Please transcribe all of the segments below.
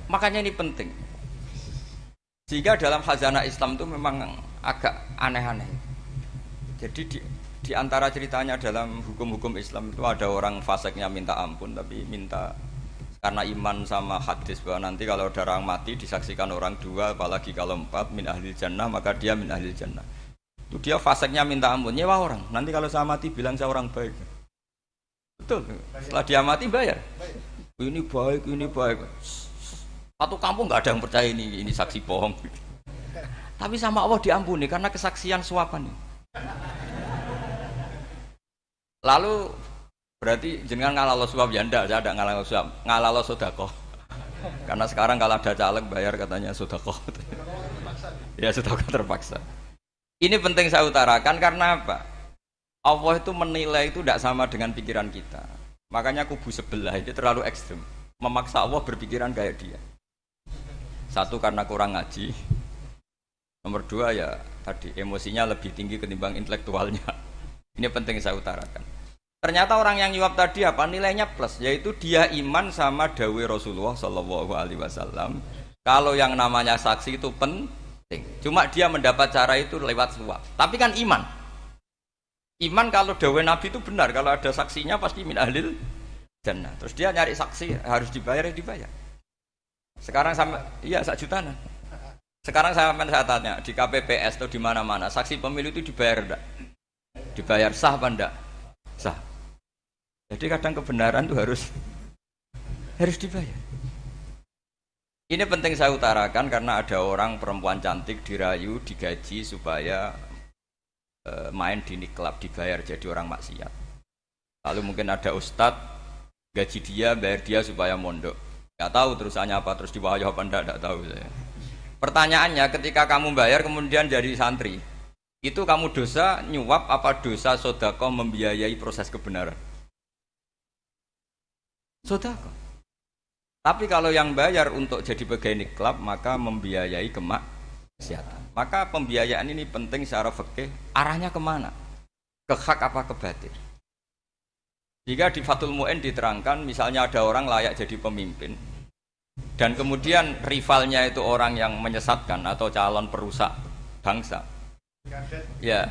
Makanya ini penting. Sehingga dalam khazanah Islam itu memang agak aneh-aneh. Jadi di antara ceritanya dalam hukum-hukum Islam itu ada orang fasiknya minta ampun tapi minta karena iman sama hadis bahwa nanti kalau ada orang mati disaksikan orang dua apalagi kalau empat min ahlil jannah maka dia min ahlil jannah. Itu dia fasiknya minta ampun nyewa orang. Nanti kalau saya mati bilang saya orang baik. Betul. Setelah dia mati bayar. Ini baik, ini baik. Satu kampung nggak ada yang percaya ini saksi bohong. Tapi sama Allah diampuni karena kesaksian suapan. Lalu berarti jenengan ngalalo suap ya ndak, saya ada ngalalo suap, ngalalo sedekah. Karena sekarang kalau ada caleg bayar katanya sedekah. Ya sedekah terpaksa. Ini penting saya utarakan karena apa? Allah itu menilai itu tidak sama dengan pikiran kita. Makanya kubu sebelah ini terlalu ekstrim, memaksa Allah berpikiran kayak dia. Satu karena kurang ngaji. Nomor dua ya tadi emosinya lebih tinggi ketimbang intelektualnya. Ini penting saya utarakan. Ternyata orang yang nyuap tadi apa nilainya plus, yaitu dia iman sama dawe Rasulullah Shallallahu Alaihi Wasallam. Kalau yang namanya saksi itu penting. Cuma dia mendapat cara itu lewat suap. Tapi kan iman. Iman kalau dawe Nabi itu benar. Kalau ada saksinya pasti min ahlil jannah. Terus dia nyari saksi harus dibayar ya dibayar. Sekarang sama iya 1 jutaan. Sekarang saya tanya di KPPS atau di mana-mana saksi pemilu itu dibayar enggak? Dibayar sah apa enggak? Sah. Jadi kadang kebenaran itu harus dibayar. Ini penting saya utarakan karena ada orang perempuan cantik dirayu, digaji supaya main di klub dibayar jadi orang maksiat. Lalu mungkin ada ustadz gaji dia, bayar dia supaya mondok. Nggak tahu terusannya apa, terus dibayar apa enggak tahu saya. Pertanyaannya ketika kamu bayar kemudian jadi santri, itu kamu dosa nyuap apa dosa sodako membiayai proses kebenaran? Sodako. Tapi kalau yang bayar untuk jadi pegawai klub maka membiayai kemaksiatan. Maka pembiayaan ini penting secara fikih. Arahnya kemana? Ke hak apa ke batil? Jika di Fathul Mu'in diterangkan misalnya ada orang layak jadi pemimpin dan kemudian rivalnya itu orang yang menyesatkan atau calon perusak bangsa, ya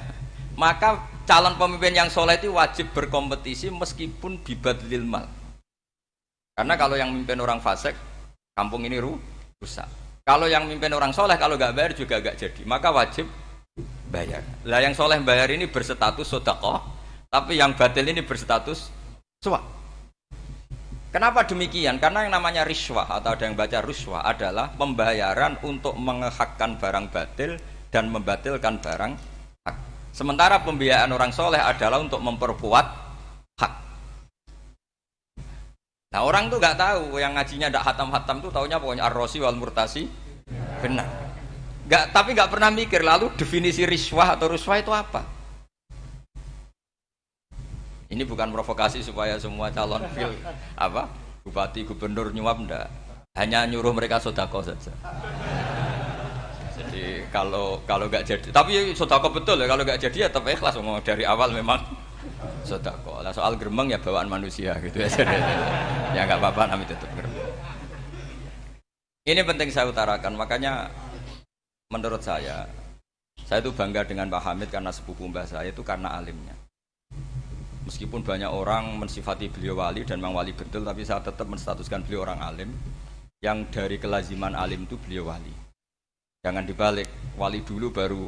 maka calon pemimpin yang soleh itu wajib berkompetisi meskipun bibadlil mal. Karena kalau yang memimpin orang fasik kampung ini rusak. Kalau yang memimpin orang soleh kalau nggak bayar juga nggak jadi, maka wajib bayar. Lah yang soleh bayar ini berstatus sedekah, tapi yang batil ini berstatus suap. Kenapa demikian? Karena yang namanya riswah atau ada yang baca ruswah adalah pembayaran untuk mengehakkan barang batil dan membatilkan barang hak. Sementara pembiayaan orang soleh adalah untuk memperkuat hak. Nah orang tuh nggak tahu, yang ngajinya ndak hatam-hatam tuh taunya pokoknya ar-rosi wal murtasi benar. Tapi nggak pernah mikir lalu definisi riswah atau ruswah itu apa? Ini bukan provokasi supaya semua calon bupati gubernur nyuap ndak, hanya nyuruh mereka sodako saja. Jadi kalau nggak jadi, tapi sodako betul ya, kalau nggak jadi ya tetap ikhlas dari awal memang sodako. Lah soal gremeng ya bawaan manusia gitu ya. Ya nggak apa-apa, kami tetap gremeng. Ini penting saya utarakan, makanya menurut saya itu bangga dengan Pak Hamid karena sepupu mbah saya itu karena alimnya. Meskipun banyak orang mensifati beliau wali dan memang wali betul, tapi saya tetap menstatuskan beliau orang alim yang dari kelaziman alim itu beliau wali. Jangan dibalik, wali dulu baru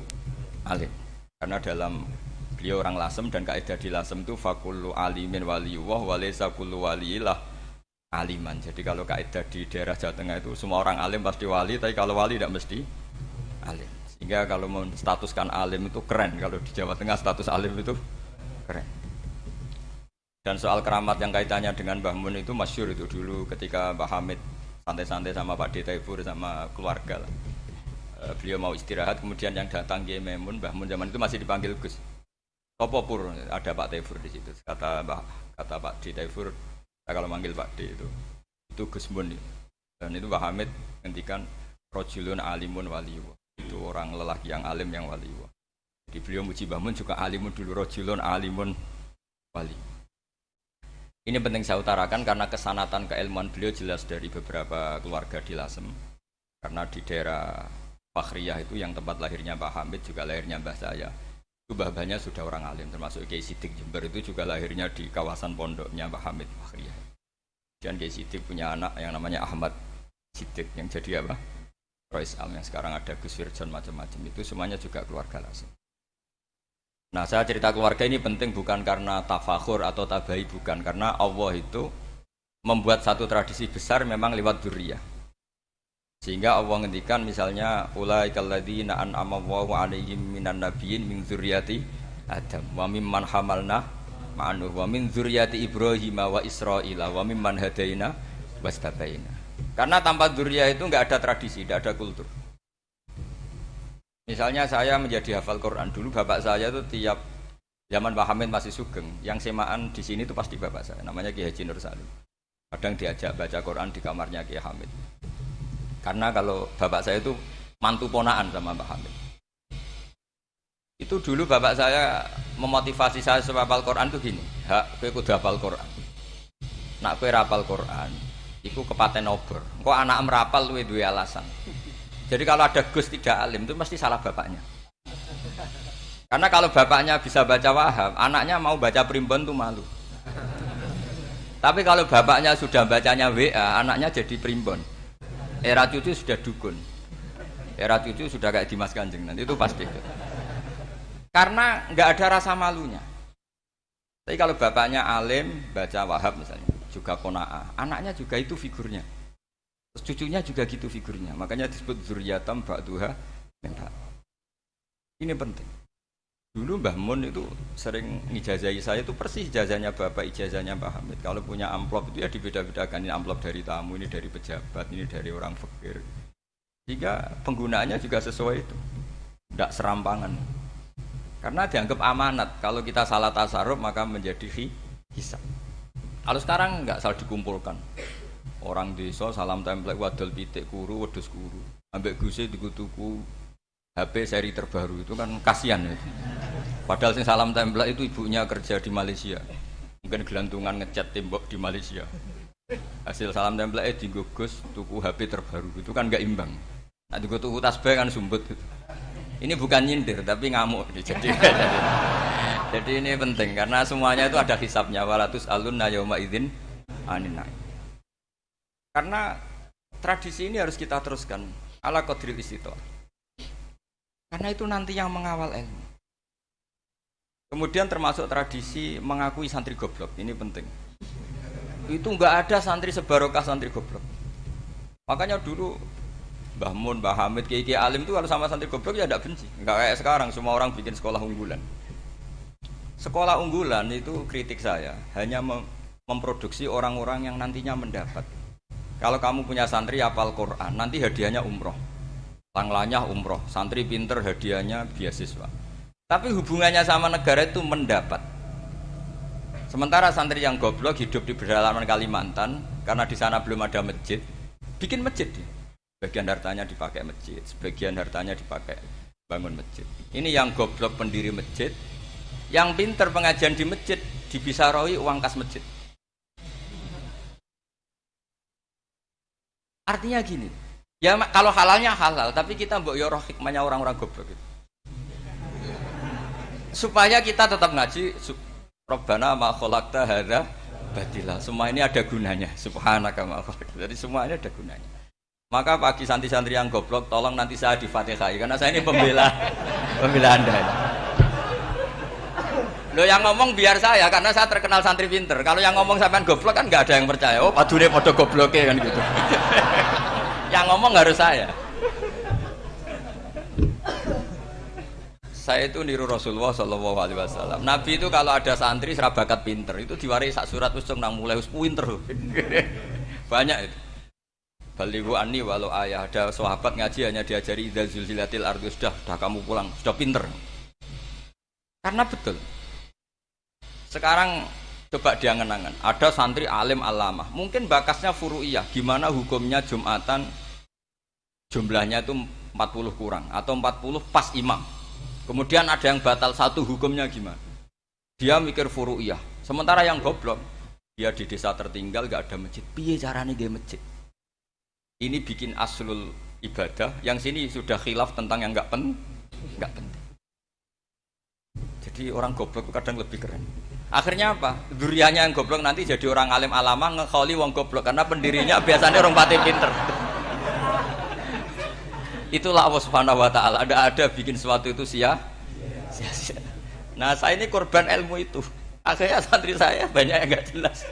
alim. Karena dalam beliau orang Lasem dan kaidah di Lasem itu fakullu alimin waliyullah walaysa kullu waliillah aliman. Jadi kalau kaidah di daerah Jawa Tengah itu semua orang alim pasti wali, tapi kalau wali tidak mesti alim. Sehingga kalau menstatuskan alim itu keren, kalau di Jawa Tengah status alim itu keren. Dan soal keramat yang kaitannya dengan Mbah Mun itu masyhur itu dulu ketika Mbah Hamid santai-santai sama Pak D. Taifur sama keluarga lah. Beliau mau istirahat, kemudian yang datang Kiai Maimun, Mbah Mun zaman itu masih dipanggil Gus. Topo pur, ada Pak Taifur di situ. Kata Pak D. Taifur, kalau manggil Pak D itu Gus Mun. Dan itu Mbah Hamid ngendikan rojulun alimun waliyullah. Itu orang lelaki yang alim yang waliyullah. Jadi beliau muji Mbah Mun juga alimun dulu, rojulun alimun wali. Ini penting saya utarakan karena kesanatan keilmuan beliau jelas dari beberapa keluarga di Lasem. Karena di daerah Fakhriyah itu yang tempat lahirnya Pak Hamid juga lahirnya mbah saya. Itu mbah-mbahnya sudah orang alim, termasuk Kiai Sidik Jember itu juga lahirnya di kawasan pondoknya Pak Hamid Fakhriyah. Dan Kiai Sidik punya anak yang namanya Ahmad Sidik yang jadi apa? Rois Am yang sekarang ada Gus Wirjon macam-macam itu semuanya juga keluarga Lasem. Nah, saya cerita keluarga ini penting bukan karena tafakhur atau tabai, bukan, karena Allah itu membuat satu tradisi besar memang lewat dzurriyyah. Sehingga Allah ngendikan misalnya ulaikal ladzina an'ama Allahu 'alaihim minan nabiyyin min dzurriyyati Adam wa mimman hamalna ma'anuh wa min dzurriyyati Ibrahim wa Israila wa mimman hadaina wastabaina. Karena tanpa dzurriyyah itu enggak ada tradisi, enggak ada kultur. Misalnya saya menjadi hafal Quran dulu, bapak saya itu tiap zaman Pak Hamid masih sugeng, yang semaan di sini itu pasti bapak saya, namanya Kiai Haji Nur Salim. Kadang diajak baca Quran di kamarnya Kiai Hamid. Karena kalau bapak saya itu mantu ponaan sama Pak Hamid. Itu dulu bapak saya memotivasi saya supaya hafal Quran itu gini, hak kowe kudu hafal Quran. Nak kowe hafal Quran, iku kepaten obor. Engko anak merapal luwe duwe alasan. Jadi kalau ada Gus tidak alim itu mesti salah bapaknya. Karena kalau bapaknya bisa baca Wahab, anaknya mau baca primbon itu malu. Tapi kalau bapaknya sudah bacanya WA, anaknya jadi primbon. Era cucu sudah dukun. Era cucu sudah kayak Dimas Kanjeng, nanti itu pasti. Karena nggak ada rasa malunya. Tapi kalau bapaknya alim, baca Wahab misalnya, juga qanaah, anaknya juga itu figurnya. Cucunya juga gitu figurnya, makanya disebut dzurriyyatam ba'duha min ba'd. Ini penting. Dulu Mbah Mun itu sering ngijazahi saya, itu persis ijazahnya bapak, ijazahnya Pak Hamid. Kalau punya amplop itu ya dibeda-bedakan, ini amplop dari tamu, ini dari pejabat, ini dari orang fakir. Sehingga penggunaannya juga sesuai itu, tidak serampangan. Karena dianggap amanat, kalau kita salah tasarruf maka menjadi hisab. Kalau sekarang enggak, salah dikumpulkan. Orang desa salam template wadol pitik kuru wedhus kuru ambek guse tuku HP seri terbaru itu kan kasihan ya. Padahal sing salam template itu ibunya kerja di Malaysia, mungkin gelantungan ngecat tembok di Malaysia, hasil salam template dienggo Gus tuku HP terbaru itu kan enggak imbang. Nah dienggo tuku tasbih kan sumbut gitu. Ini bukan nyindir tapi ngamuk jadi ini penting karena semuanya itu ada hisabnya, walatus alunna yauma idzin anin. Karena tradisi ini harus kita teruskan ala qadril istithaq. Karena itu nanti yang mengawal ilmu. Kemudian termasuk tradisi mengakui santri goblok, ini penting. Itu enggak ada santri sebarokah santri goblok. Makanya dulu Mbah Mun, Mbah Hamid, Kiai alim itu kalau sama santri goblok ya tidak benci. Enggak kayak sekarang semua orang bikin sekolah unggulan. Sekolah unggulan itu kritik saya hanya memproduksi orang-orang yang nantinya mendapat. Kalau kamu punya santri hafal Quran, nanti hadiahnya umroh, langlanya umroh, santri pinter hadiahnya beasiswa. Tapi hubungannya sama negara itu mendapat. Sementara santri yang goblok hidup di pedalaman Kalimantan, karena di sana belum ada masjid, bikin masjid dia. Sebagian hartanya dipakai masjid, sebagian hartanya dipakai bangun masjid. Ini yang goblok pendiri masjid, yang pinter pengajian di masjid dibisaroi uang kas masjid. Artinya gini, ya kalau halalnya halal, tapi kita mbok yo roh hikmahnya orang-orang goblok itu. Supaya kita tetap ngaji Rabbana ma khalaqta hadza batila. Semua ini ada gunanya. Subhanaka ma khalaqta. Jadi semua ini ada gunanya. Maka bagi santri-santri yang goblok, tolong nanti saya di-Fatihai karena saya ini pembela Anda. Lo yang ngomong biar saya karena saya terkenal santri pinter. Kalau yang ngomong sampean goblok kan nggak ada yang percaya. Oh, padune padha gobloke kan gitu. Yang ngomong harus saya. Saya itu niru Rasulullah Shallallahu Alaihi Wasallam. Nabi itu kalau ada santri serabakat pinter itu diwaris sak surat usung nang mulai pinter. Banyak itu. Balighu anni walau ayah, ada sahabat ngaji hanya diajari idza zulzilatil ardu, sudah kamu pulang, sudah pinter. Karena betul. Sekarang coba diangen-angen, ada santri alim alamah, mungkin bakasnya furu'iyah, gimana hukumnya Jumatan jumlahnya itu 40 kurang atau 40 pas imam. Kemudian ada yang batal satu, hukumnya gimana? Dia mikir furu'iyah. Sementara yang goblok, Dia di desa tertinggal nggak ada masjid. Piye caranya dia masjid? Ini bikin aslul ibadah. Yang sini sudah khilaf tentang yang nggak penting. Jadi orang goblok kadang lebih keren. Akhirnya apa? Duriannya yang goblok nanti jadi orang alim alama ngekholi wong goblok karena pendirinya biasanya orang pati pinter. Itulah Allah Subhanahu wa taala. Ada bikin sesuatu itu sia-sia. Nah, saya ini korban ilmu itu. Akhirnya santri saya banyak yang enggak jelas.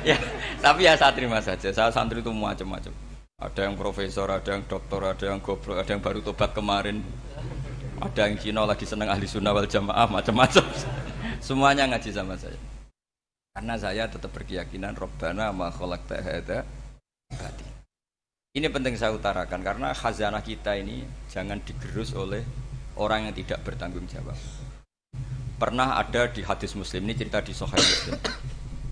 Ya, tapi ya saya terima saja. Saya santri itu macam-macam. Ada yang profesor, ada yang doktor, ada yang goblok, ada yang baru tobat kemarin. Ada yang Cina lagi seneng ahli sunnah wal jamaah, macam-macam. Semuanya ngaji sama saya. Karena saya tetap berkeyakinan Rabbana ma khalaqta hadza batil. Ini penting saya utarakan karena khazanah kita ini jangan digerus oleh orang yang tidak bertanggung jawab. Pernah ada di hadis Muslim, ini cerita di Sahih Muslim.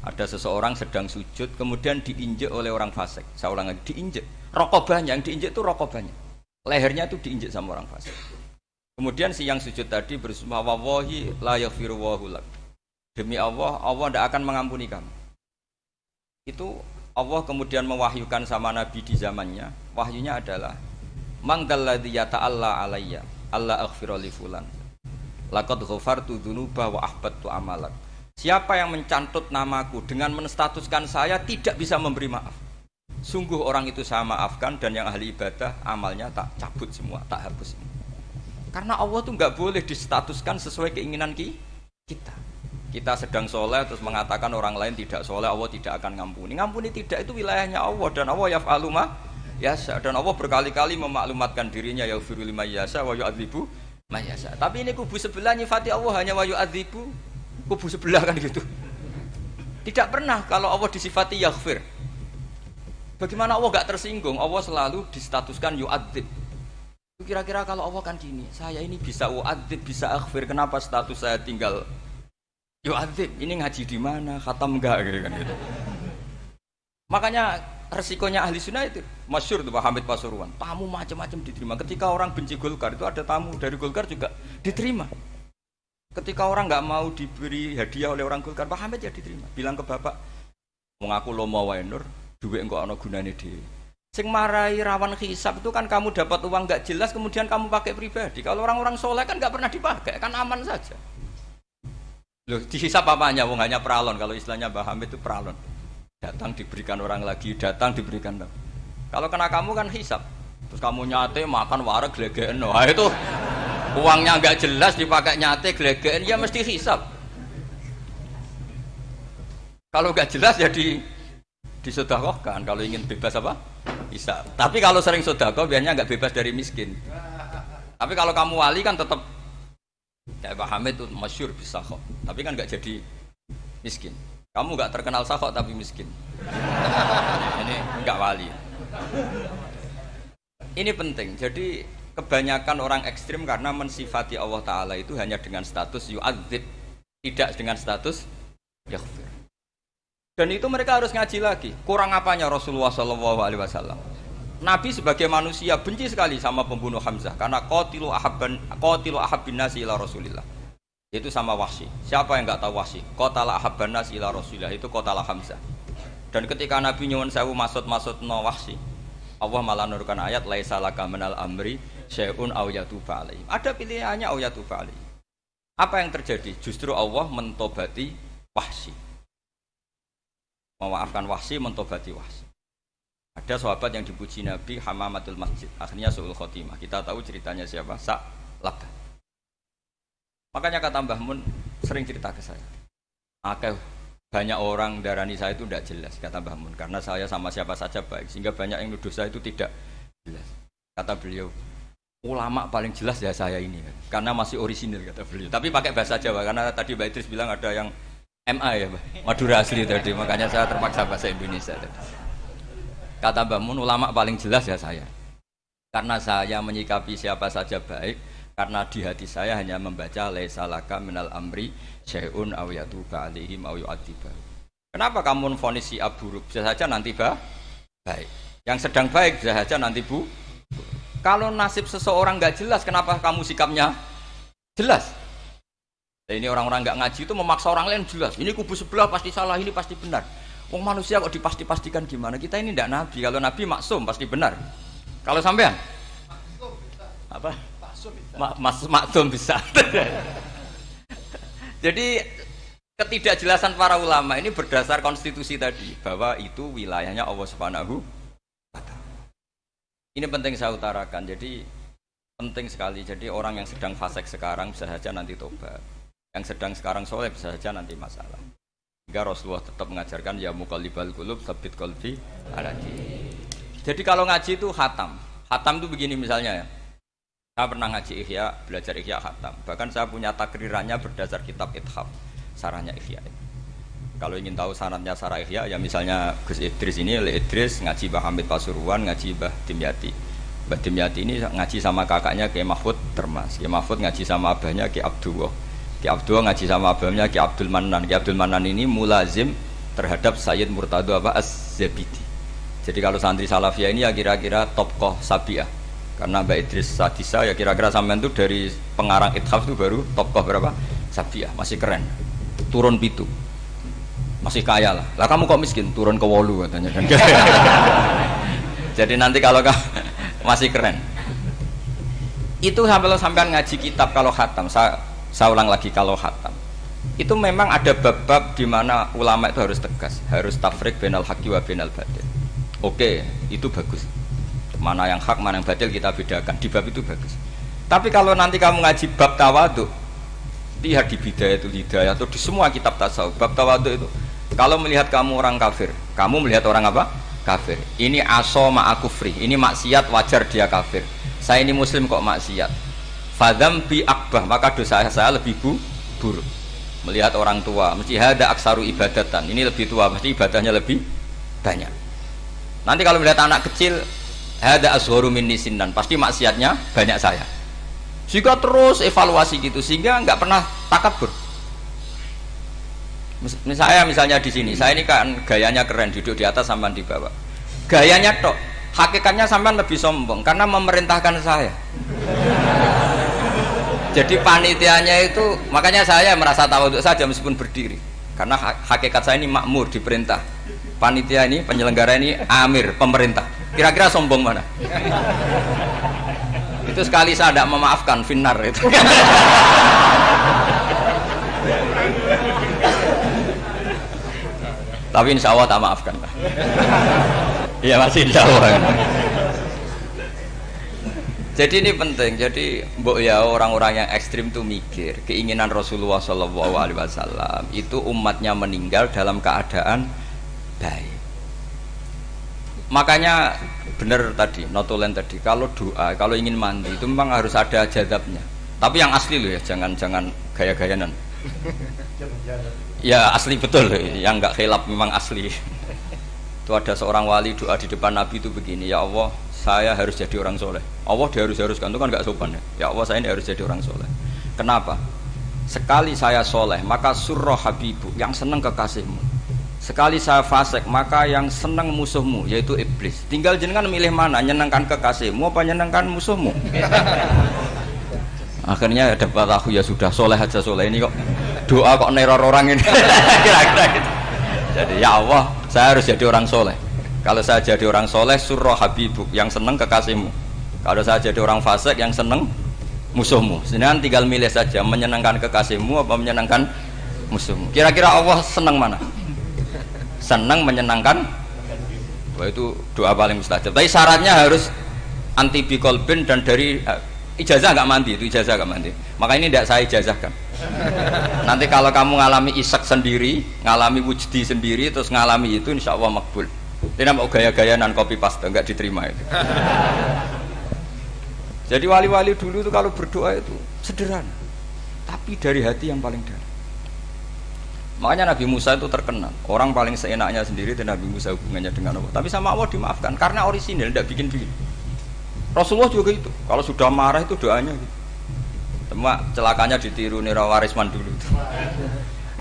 Ada seseorang sedang sujud kemudian diinjek oleh orang fasik. Saya ulang lagi, diinjek. Rokobahnya, yang diinjek itu rokobahnya. Lehernya itu diinjek sama orang fasik. Kemudian si yang sujud tadi bersumpah wallahi la yaghfiru wallahu lak. Demi Allah, Allah tidak akan mengampuni kamu. Itu Allah kemudian mewahyukan sama Nabi di zamannya. Wahyunya adalah mangdalladzi yata'alla alayya alla aghfira li fulan laqad ghafartu dzunuba wa ahbattu amalak. Siapa yang mencantut namaku dengan menstatuskan saya tidak bisa memberi maaf, sungguh orang itu saya maafkan dan yang ahli ibadah amalnya tak cabut semua, tak hapus semua. Karena Allah tuh nggak boleh distatuskan sesuai keinginan kita. Kita sedang soleh terus mengatakan orang lain tidak soleh, Allah tidak akan ngampuni. Ngampuni tidak, itu wilayahnya Allah dan Allah yaf'alu ma yasha. Dan Allah berkali-kali memaklumatkan dirinya yaghfiru liman yasha wa yu'adzibu man yasha. Tapi ini kubu sebelah nyifati Allah hanya wa yu'adzibu, kubu sebelah kan gitu. Tidak pernah kalau Allah disifati yaghfir. Bagaimana Allah gak tersinggung? Allah selalu distatuskan yu'adzib. Kira-kira kalau Allah kan gini, saya ini bisa u'adzib, bisa aghfir, kenapa status saya tinggal yu'adzib? Ini ngaji di mana? Khatam enggak gitu kan gitu. Makanya resikonya ahli sunnah itu masyhur tuh Pak Hamid Pasuruan. Tamu macam-macam diterima. Ketika orang benci Golkar itu ada tamu dari Golkar juga diterima. Ketika orang nggak mau diberi hadiah oleh orang Golkar, Pak Hamid ya diterima. Bilang ke bapak, mengaku lomo wae nur, duit enggak ana gunane dhewe. Sing marai rawan hisab itu kan kamu dapat uang nggak jelas kemudian kamu pakai pribadi. Kalau orang-orang soleh kan nggak pernah dipakai, kan aman saja. Loh, dihisap apanya? Wong hanya pralon. Kalau istilahnya Mbah Hamid itu pralon. Datang diberikan orang lagi, datang diberikan. Kalau kena kamu kan hisap. Terus kamu nyate makan wareg glegeken. Wah itu uangnya nggak jelas dipakai nyate glegeken ya mesti hisap. Kalau nggak jelas ya disedekahkan. Kalau ingin bebas apa? Hisap. Tapi kalau sering sedekah biasanya nggak bebas dari miskin. Tapi kalau kamu wali kan tetap ya Pak Hamid itu masyhur bisa kok, tapi kan nggak jadi miskin. Kamu nggak terkenal sakok tapi miskin. Ini nggak wali. Ini penting. Jadi kebanyakan orang ekstrim karena mensifati Allah Taala itu hanya dengan status yu'adzib, tidak dengan status yaghfir. Dan itu mereka harus ngaji lagi. Kurang apanya Rasulullah SAW? Nabi sebagai manusia benci sekali sama pembunuh Hamzah karena qatilu ahabbin nasi ila Rasulillah. Itu sama Wahsy. Siapa yang enggak tahu Wahsy? Qatala ahabban nasi ila Rasulillah, itu qatala Hamzah. Dan ketika Nabi nyuwun sewu maksud-maksudna Wahsy, Allah malah nurunkan ayat laisa laka minal amri syai'un aw yatuba alaihim. Ada pilihannya aw yatuba alaihim. Apa yang terjadi? Justru Allah mentobati Wahsy. Memaafkan Wahsy, mentobati Wahsy. Ada sahabat yang dipuji Nabi Hamamatul Masjid, akhirnya su'ul khotimah. Kita tahu ceritanya siapa? Sa'labah. Makanya kata Mbah Mun sering cerita ke saya, banyak orang darani saya itu tidak jelas, kata Mbah Mun, karena saya sama siapa saja baik, sehingga banyak yang nuduh saya itu tidak jelas. Kata beliau, ulama paling jelas ya saya ini, karena masih orisinil, kata beliau. Tapi pakai bahasa Jawa, karena tadi Mbak Idris bilang ada yang MA ya, Madura asli tadi, makanya saya terpaksa bahasa Indonesia tadi. Kata Mbah Mun, ulama paling jelas ya saya. Karena saya menyikapi siapa saja baik, karena di hati saya hanya membaca laisa laka minal amri syai'un aw yatuba alaihim aw yu'adziba. Kenapa kamu vonis si buruk? Bisa saja nanti baik. Yang sedang baik bisa saja nanti bu. Kalau nasib seseorang enggak jelas, kenapa kamu sikapnya jelas? Ini orang-orang nggak ngaji itu memaksa orang lain jelas. Ini kubu sebelah pasti salah, ini pasti benar. Wong manusia kok dipasti-pastikan gimana? Kita ini tidak nabi. Kalau nabi maksum pasti benar. Kalau sampean apa? Maksum bisa. Jadi ketidakjelasan para ulama ini berdasar konstitusi tadi bahwa itu wilayahnya Allah Subhanahu wa taala. Ini penting saya utarakan. Jadi penting sekali. Jadi orang yang sedang fasik sekarang bisa saja nanti tobat. Yang sedang sekarang soleh bisa saja nanti masalah. Hingga Rasulullah tetap mengajarkan ya muqallibal qulub tsabbit qalbi ala dinik. Jadi kalau ngaji itu khatam. Khatam itu begini misalnya ya. Saya pernah ngaji Ihya, belajar Ihya khatam. Bahkan saya punya takrirannya berdasar kitab Ithaf, sarahnya Ihya. Kalau ingin tahu sanadnya sarah Ihya, ya misalnya Gus Idris ini, Idris ngaji Mbah Hamid Pasuruan, ngaji Mbah Dimyati. Mbah Dimyati ini ngaji sama kakaknya Kiai Mahfud Termas. Kiai Mahfud ngaji sama abahnya Kiai Abdullah. Kiai Abdullah ngaji sama abahnya Kiai Abdul Manan. Kiai Abdul Manan ini mulazim terhadap Sayyid Murtado Az-Zabidi. Jadi kalau santri Salafiyah ini ya kira-kira tokoh Sabiah. Karena Mbak Idris Sadisa ya kira-kira sampean itu dari pengarang Ithaf itu baru tokoh berapa? Sabiah, masih keren. Turun pitu. Masih kaya lah. Lah kamu kok miskin? Turun ke wolu katanya kan. Jadi nanti kalau masih keren. Itu sampean ngaji kitab kalau khatam. Saya ulang lagi kalau khatam. Itu memang ada bab-bab di mana ulama itu harus tegas, harus tafriq bainal haqqi wa bainal batil. Oke, itu bagus. Mana yang hak, mana yang batil kita bedakan. Di bab itu bagus. Tapi kalau nanti kamu ngaji bab tawadhu, lihat di Bidayatul Hidayah atau di semua kitab tasawuf, bab tawadhu itu, kalau melihat kamu orang kafir, kamu melihat orang apa? Kafir. Ini aso ma'akufri, ini maksiat wajar dia kafir. Saya ini muslim kok maksiat. Fadam bi akbah, maka dosa saya lebih buruk. Melihat orang tua, mesti ada aksaru ibadatan. Ini lebih tua, mesti ibadahnya lebih banyak. Nanti kalau melihat anak kecil, ada azharu minni sinnan, pasti maksiatnya banyak saya. Jika terus evaluasi gitu sehingga nggak pernah takabur. Misalnya di sini, saya ini kan gayanya keren, duduk di atas sampai di bawah. Gayanya tok, hakikatnya sampai lebih sombong karena memerintahkan saya. Jadi panitianya itu, makanya saya merasa tawadhu saja meskipun berdiri. Karena hakikat saya ini makmur, diperintah. Panitia ini, penyelenggara ini amir, pemerintah. Kira-kira sombong mana? Itu sekali saya tidak memaafkan finnar itu. Tapi insya Allah tak maafkan. Iya masih insya Allah. Jadi ini penting. Jadi mbok ya orang-orang yang ekstrim itu mikir keinginan Rasulullah SAW itu umatnya meninggal dalam keadaan baik. Makanya benar tadi, notulen tadi, kalau doa, kalau ingin mandi itu memang harus ada jadabnya. Tapi yang asli loh ya, jangan gaya-gayanan. Ya asli betul loh, yang nggak khilaf memang asli. Itu ada seorang wali doa di depan Nabi itu begini, ya Allah, saya harus jadi orang soleh. Allah diharuskan, itu kan nggak sopan ya. Ya Allah, saya ini harus jadi orang soleh. Kenapa? Sekali saya soleh, maka surroh habibu, yang senang kekasihmu. Sekali saya fasik, maka yang senang musuhmu, yaitu iblis. Tinggal jenengan milih mana, nyenangkan kekasihmu apa nyenangkan musuhmu. Akhirnya dapat aku ya sudah soleh aja soleh ini kok doa kok neror orang ini. Kira-kira gitu. Jadi ya Allah, saya harus jadi orang soleh. Kalau saya jadi orang soleh, surroh habibuk, yang senang kekasihmu. Kalau saya jadi orang fasik, yang senang musuhmu. Sedangkan tinggal milih saja, menyenangkan kekasihmu apa menyenangkan musuhmu. Kira-kira Allah senang mana? Senang menyenangkan. Wah, itu doa paling mustajab. Tapi syaratnya harus anti bikolbin dan dari ijazah nggak mandi, itu ijazah nggak mandi. Maka ini tidak saya ijazahkan. Nanti kalau kamu ngalami isak sendiri, ngalami wujdi sendiri, terus ngalami itu insya Allah makbul. Ini mau gaya-gaya nan copy paste nggak diterima itu. Jadi wali-wali dulu itu kalau berdoa itu sederhana, tapi dari hati yang paling dalam. Makanya Nabi Musa itu terkenal, orang paling seenaknya sendiri dan Nabi Musa hubungannya dengan Allah. Tapi sama Allah dimaafkan karena orisinil, tidak bikin-bikin. Rasulullah juga itu, kalau sudah marah itu doanya gitu. Cuma celakanya ditiru Nira Warisman dulu.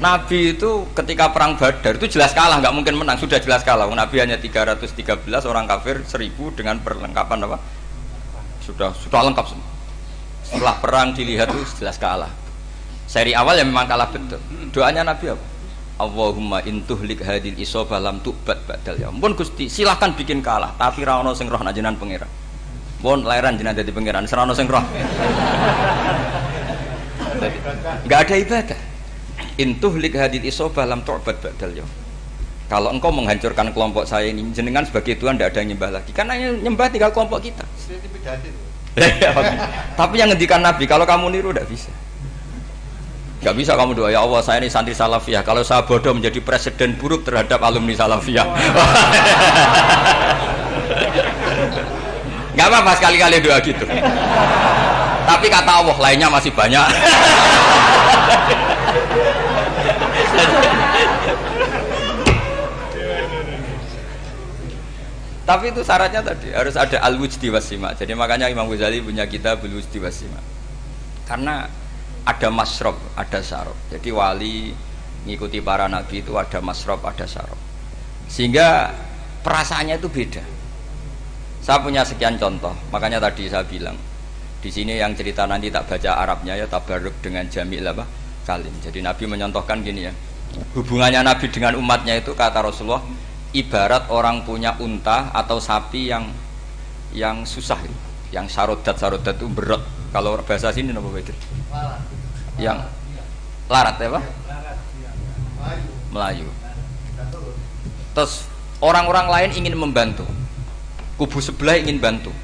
Nabi itu ketika perang Badar itu jelas kalah, nggak mungkin menang, sudah jelas kalah. Nabi hanya 313, orang kafir 1000 dengan perlengkapan apa? Sudah lengkap semua. Setelah perang dilihat itu jelas kalah. Seri awal ya memang kalah betul. Doanya Nabi apa? Allahumma intuhlik hadil isobah lam tu'bad ba'dal ya. Ampun Gusti, silahkan bikin kalah, tapi ra ono sing roh nak jenengan pangeran. Pun lairan jenengan dadi pangeran, ora ono sing roh. Enggak ada ibadah. Intuhlik hadil isobah lam tu'bad ba'dal ya. Kalau engkau menghancurkan kelompok saya ini, jenengan sebagai Tuhan tidak ada yang nyembah lagi. Karena yang nyembah tinggal kelompok kita. Tapi yang ngendikan Nabi, kalau kamu niru tidak bisa. Gak bisa kamu doa, ya Allah saya ini santri salafiyah, kalau saya bodoh menjadi presiden buruk terhadap alumni salafiyah. Gak apa-apa sekali-kali doa gitu. Tapi kata Allah lainnya masih banyak. Tapi itu syaratnya tadi harus ada al-wujdi wasima. Jadi makanya Imam Ghazali punya kitab al-wujdi wasima. Karena ada masrob, ada syarab. Jadi wali ngikuti para nabi itu ada masrob, ada syarab. Sehingga perasaannya itu beda. Saya punya sekian contoh. Makanya tadi saya bilang di sini yang cerita nanti tak baca Arabnya ya tabarruk dengan jamil apa kalim. Jadi Nabi menyontohkan gini ya. Hubungannya Nabi dengan umatnya itu kata Rasulullah ibarat orang punya unta atau sapi yang susah, yang sarodat itu berat. Kalau bahasa sini apa begitu? Yang larat ya Pak? Melayu. Terus orang-orang lain ingin membantu, kubu sebelah ingin bantu,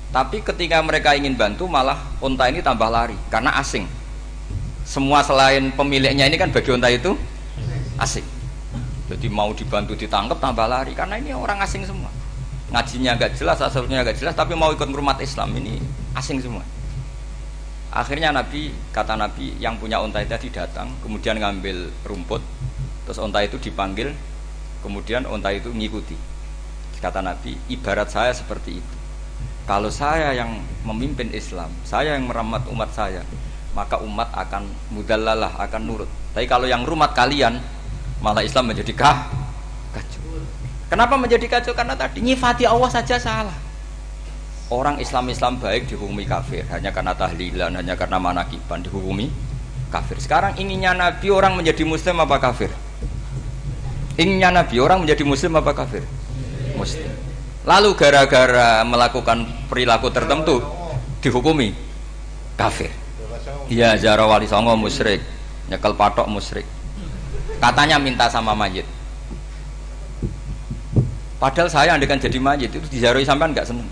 tapi ketika mereka ingin bantu malah unta ini tambah lari karena asing. Semua selain pemiliknya ini kan bagi unta itu asing. Jadi mau dibantu ditangkap tambah lari karena ini orang asing semua. Ngajinya agak jelas, asalnya agak jelas, tapi mau ikut umat Islam ini asing semua. Akhirnya kata Nabi yang punya unta itu tadi datang, kemudian ngambil rumput, terus unta itu dipanggil, kemudian unta itu ngikuti. Kata Nabi, ibarat saya seperti itu. Kalau saya yang memimpin Islam, saya yang merawat umat saya, maka umat akan mudallalah, akan nurut. Tapi kalau yang rumat kalian, malah Islam menjadi kacau. Kenapa menjadi kacau? Karena tadi nyifati Allah saja salah. Orang Islam baik dihukumi kafir hanya karena tahlilan, hanya karena manakiban dihukumi kafir. Sekarang inginnya Nabi orang menjadi muslim apa kafir? Inginnya Nabi orang menjadi muslim apa kafir? Muslim. Lalu gara-gara melakukan perilaku tertentu dihukumi kafir. Iya, ziarah wali songo musyrik, nyekel patok musyrik. Katanya minta sama mayit. Padahal saya andekan jadi mayit itu diziarahi sampean enggak seneng.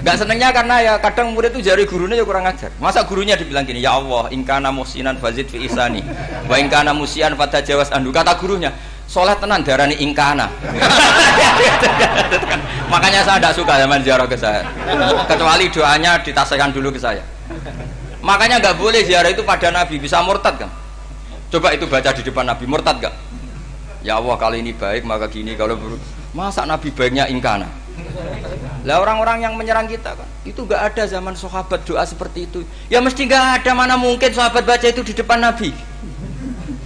Gak senengnya karena ya kadang murid itu jari gurunya ya kurang ajar. Masa gurunya dibilang gini, ya Allah, ingkana musinan fazid fi isani, wa ingkana musian fatajawas andu. Kata gurunya, soleh tenan darani ingkana. Makanya saya tidak suka zaman ziarah ke saya. Kecuali doanya ditasihkan dulu ke saya. Makanya nggak boleh ziarah itu pada Nabi, bisa murtad kan? Coba itu baca di depan Nabi, murtad gak? Ya Allah kali ini baik maka gini, kalau buruk. Masa Nabi baiknya ingkana? Lah orang-orang yang menyerang kita kan itu gak ada zaman sahabat doa seperti itu. Ya mesti gak ada, mana mungkin sahabat baca itu di depan Nabi.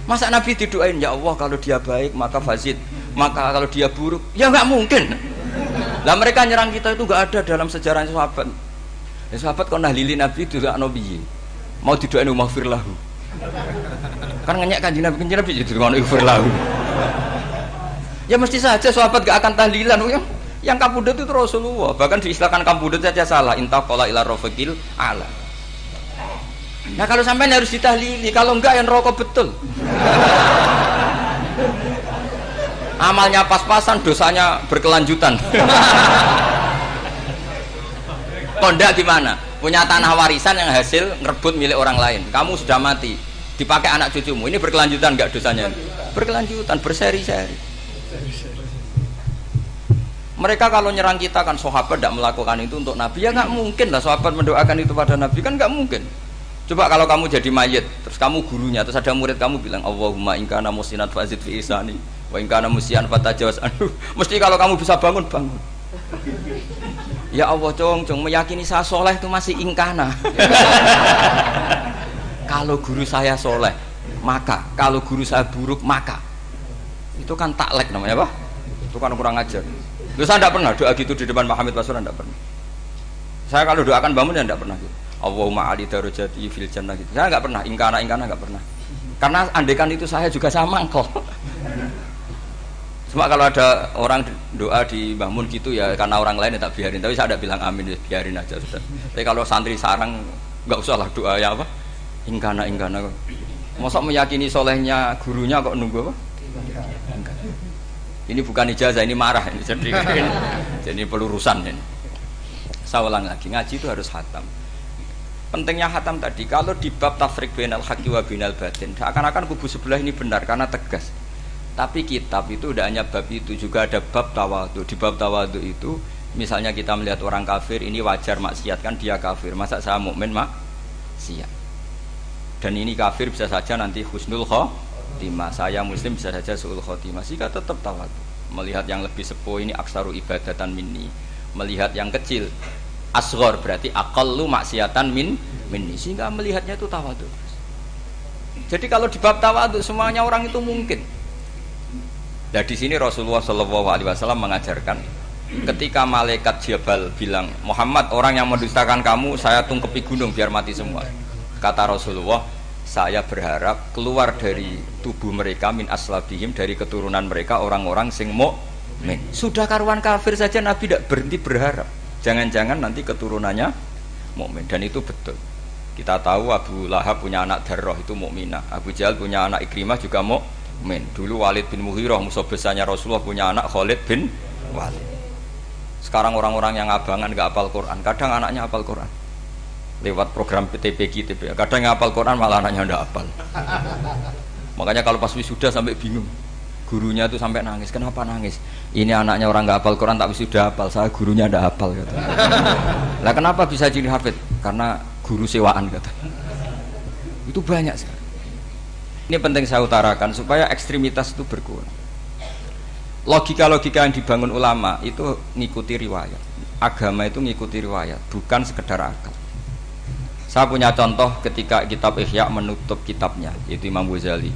Masa Nabi didoain ya Allah kalau dia baik maka fazid, maka kalau dia buruk ya gak mungkin. Lah mereka nyerang kita itu gak ada dalam sejarah sahabat. Ya sahabat kok nahlili Nabi itu gak nabi. Mau didoain maghfir lahu. Kan ngenyek Kanjeng Nabi jadi ngono maghfir lahu. Ya mesti saja sahabat gak akan tahlilan yang kabudut itu Rasulullah, bahkan diistilahkan kabudut saja salah, intaqala ila rafiqil ala. Nah kalau sampai harus ditahlili, kalau enggak yang rokok betul. Amalnya pas-pasan, dosanya berkelanjutan. Kondak gimana? Punya tanah warisan yang hasil ngerebut milik orang lain, kamu sudah mati, dipakai anak cucumu, ini berkelanjutan enggak dosanya? Berkelanjutan, berseri-seri. Mereka kalau nyerang kita kan sahabat tidak melakukan itu untuk Nabi, ya nggak mungkin lah sahabat mendoakan itu pada Nabi, kan nggak mungkin. Coba kalau kamu jadi mayit, terus kamu gurunya, terus ada murid kamu bilang Allahumma ingkana musinat fazid fi isani wa ingkana musian fatajawas anhu. Mesti kalau kamu bisa bangun. Ya Allah cong meyakini saya soleh itu masih ingkana. Kalau guru saya soleh maka, kalau guru saya buruk maka. Itu kan taklek namanya, Pak. Itu kan kurang ajar. Loh, saya tidak pernah doa gitu di depan Muhammad Basura, tidak pernah. Saya kalau doakan bangun ya tidak pernah gitu. Allahumma ali darajati fil jannah gitu. Saya nggak pernah ingkana nggak pernah. Karena andekan itu saya juga sama mangkel. Cuma kalau ada orang doa di Mbah Mun gitu ya karena orang lain ya tak biarin. Tapi saya ada bilang amin, ya biarin aja sudah. Tapi kalau santri sarang nggak usah lah doa ya apa? Ingkana. Masa meyakini solehnya gurunya kok nunggu apa? Ini bukan ijazah, ini marah ini. Jadi pelurusan ini. Saya ulang lagi, ngaji itu harus khatam. Pentingnya khatam tadi, kalau di bab tafriq bainal haqqi wa bainal batin, akan kubu sebelah ini benar karena tegas. Tapi kitab itu tidak hanya bab itu, juga ada bab tawadhu. Di bab tawadhu itu, misalnya kita melihat orang kafir, ini wajar maksiat kan dia kafir. Masa saya mukmin maksiat? Dan ini kafir bisa saja nanti husnul khotimah, saya muslim bisa saja su'ul khotimah. Jika tetap tawadhu, melihat yang lebih sepuh ini aksaru ibadatan minni, melihat yang kecil asghar berarti aqallu maksiatan minni, sehingga melihatnya itu tawadhu. Jadi kalau di bab tawadhu semuanya orang itu mungkin. Nah di sini Rasulullah SAW mengajarkan, ketika malaikat Jabal bilang, Muhammad, orang yang mendustakan kamu saya tungkepi gunung biar mati semua. Kata Rasulullah, saya berharap keluar dari tubuh mereka min aslabihim, dari keturunan mereka orang-orang sing mukmin. Sudah karuan kafir saja Nabi tidak berhenti berharap. Jangan-jangan nanti keturunannya mukmin, dan itu betul. Kita tahu Abu Lahab punya anak Darrah itu mukminah. Abu Jahal punya anak Ikrimah juga mukmin. Dulu Walid bin Mughirah musuh besarnya Rasulullah punya anak Khalid bin Walid. Sekarang orang-orang yang abangan nggak hafal Quran, kadang anaknya hafal Quran. Lewat program PTPG, kadang yang hafal Quran malah anaknya tidak hafal. Makanya kalau pas wisuda sampai bingung, gurunya itu sampai nangis. Kenapa nangis? Ini anaknya orang nggak hafal Quran tak wisuda hafal, saya gurunya tidak hafal kata. Lah kenapa bisa jadi hafid? Karena guru sewaan kata. Itu banyak sekali. Ini penting saya utarakan supaya ekstremitas itu berkurang. Logika-logika yang dibangun ulama itu ngikuti riwayat. Agama itu ngikuti riwayat, bukan sekedar akal. Saya punya contoh ketika kitab Ihya menutup kitabnya, yaitu Imam Ghazali.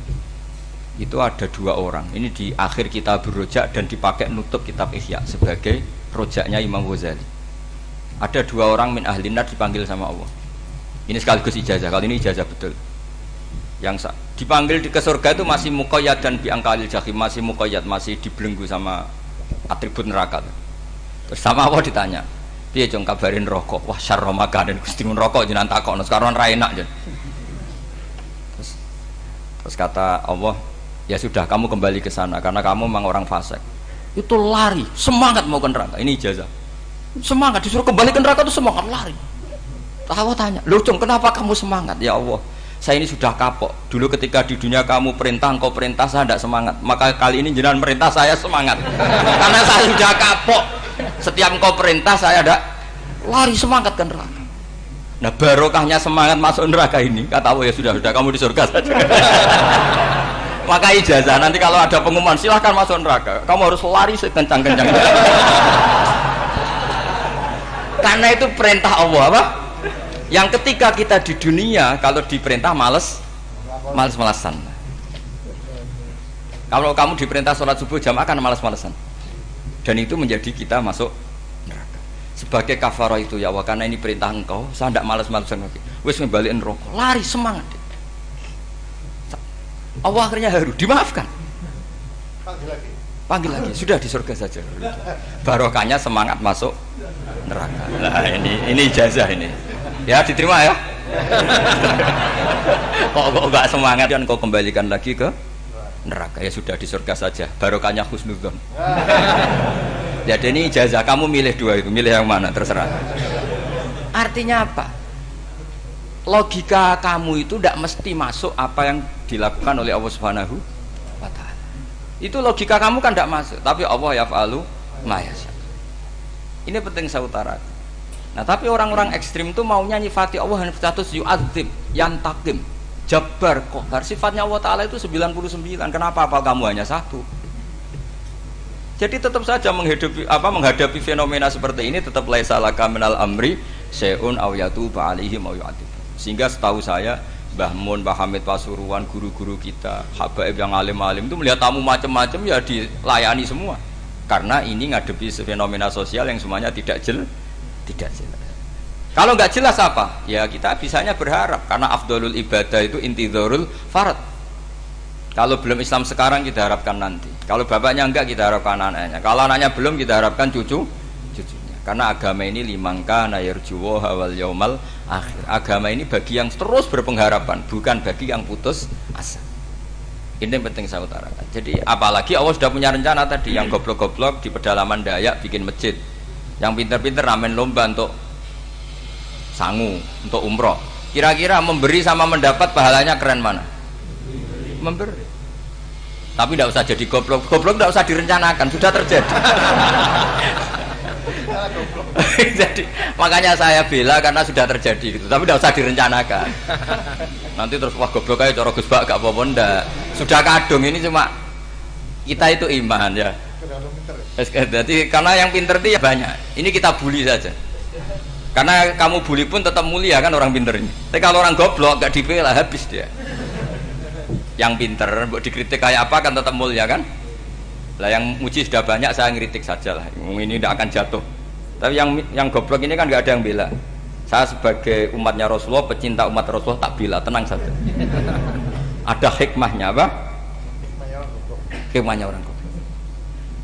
Itu ada dua orang. Ini di akhir kitab Rojak dan dipakai nutup kitab Ihya sebagai rojaknya Imam Ghazali. Ada dua orang min ahli nar dipanggil sama Allah. Ini sekaligus ijazah. Kali ini ijazah betul. Yang dipanggil ke surga itu masih muqayyad dan biangkalil jahim, masih muqayyad, masih dibelenggu sama atribut neraka. Terus sama Allah ditanya, piye jong kabarin rokok? Wah syarra makanan Gusti mun rokok jenengan takokno sekarang ra enak jen. Terus kata Allah, ya sudah kamu kembali ke sana karena kamu memang orang fasik. Itu lari, semangat mau ke neraka. Ini ijazah. Semangat disuruh kembali ke neraka itu semangat lari. Allah tanya, "Loh, Jong, kenapa kamu semangat?" Ya Allah, saya ini sudah kapok. Dulu ketika di dunia kamu perintah, engkau perintah, saya tidak semangat. Maka kali ini jenengan perintah saya semangat. Karena saya sudah kapok. Setiap engkau perintah saya ada lari semangat ke neraka. Nah barokahnya semangat masuk neraka ini, kata Allah, ya sudah kamu di surga saja. Maka ijazah nanti kalau ada pengumuman silahkan masuk neraka, kamu harus lari sekencang-kencang. Karena itu perintah Allah apa? Yang ketika kita di dunia kalau diperintah males-malesan. Kalau kamu diperintah sholat subuh jamaah kan males-malesan. Dan itu menjadi kita masuk neraka. Sebagai kafarah itu ya Allah, karena ini perintah engkau, saya tidak males-malesan lagi. Wis ngebalikin rokok, lari semangat. Allah akhirnya haru, dimaafkan. Panggil lagi, sudah di surga saja. Barokahnya semangat masuk neraka. Nah ini ijazah ini. Ya diterima ya. Kok enggak semangat kan kau kembalikan lagi ke neraka, ya sudah di surga saja. Barokahnya husnudzon. Jadi ini ijazah, kamu milih dua itu, milih yang mana terserah. Artinya apa? Logika kamu itu tidak mesti masuk apa yang dilakukan oleh Allah Subhanahu wa Ta'ala. Itu logika kamu kan tidak masuk, tapi Allah yaf'alu ma yasha. Ini penting saya utarakan. Nah tapi orang-orang ekstrim itu maunya nyifati Allah dengan status yu'adzib, yantakim, jabbar, kohar. Sifatnya Allah Ta'ala itu 99. Kenapa apa kamu hanya satu? Jadi tetap saja menghadapi fenomena seperti ini tetap laisa laka minal amri syai'un aw yatuba alaihim aw yu'adzib. Sehingga setahu saya Mbah Mun, Mbah Hamid Pasuruan, guru-guru kita, habaib yang alim-alim itu melihat tamu macam-macam ya dilayani semua. Karena ini ngadepi fenomena sosial yang semuanya tidak jelas. Kalau nggak jelas apa? Ya kita bisanya berharap karena afdolul ibadah itu intidharul farad. Kalau belum Islam sekarang kita harapkan nanti. Kalau bapaknya enggak kita harapkan anaknya. Kalau anaknya belum kita harapkan cucunya. Karena agama ini limangka nayarjuwo hawal yaumal akhir. Agama ini bagi yang terus berpengharapan, bukan bagi yang putus asa. Ini yang penting saya utarakan. Jadi apalagi Allah sudah punya rencana tadi, yang goblok-goblok di pedalaman Dayak bikin masjid, yang pinter-pinter ramen lomba untuk sangu, untuk umroh. Kira-kira memberi sama mendapat pahalanya keren mana? Memberi. Tapi tidak usah jadi goblok. Goblok tidak usah direncanakan, sudah terjadi. Jadi makanya saya bela karena sudah terjadi gitu. Tapi tidak usah direncanakan. Nanti terus wah goblok aja cara Gus Bak gak apa-apa ndak. Sudah kadung ini cuma kita itu iman ya. Jadi karena yang pinter itu ya banyak. Ini kita bully saja. Karena kamu bully pun tetap mulia kan orang pinter ini. Tapi kalau orang goblok gak dibela habis dia. Yang pinter buat dikritik kayak apa kan tetap mulia kan? Lah yang muji sudah banyak saya ngeritik saja lah. Ini tidak akan jatuh. Tapi yang goblok ini kan nggak ada yang bela. Saya sebagai umatnya Rasulullah, pecinta umat Rasulullah tak bela, tenang saja. Ada hikmahnya apa? Hikmahnya orang goblok.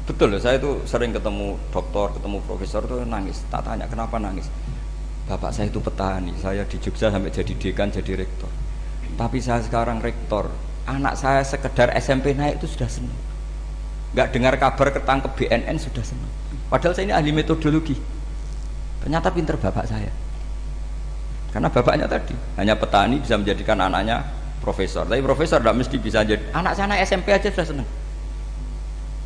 Betul loh, saya itu sering ketemu dokter, ketemu profesor tuh nangis. Tak tanya kenapa nangis. Bapak saya itu petani, saya di Jogja sampai jadi dekan, jadi rektor. Tapi saya sekarang rektor. Anak saya sekedar SMP naik itu sudah senang. Nggak dengar kabar ketangkep BNN sudah senang. Padahal saya ini ahli metodologi. Ternyata pinter bapak saya. Karena bapaknya tadi hanya petani bisa menjadikan anaknya profesor. Tapi profesor tidak mesti bisa jadi. Anak saya naik SMP aja sudah senang.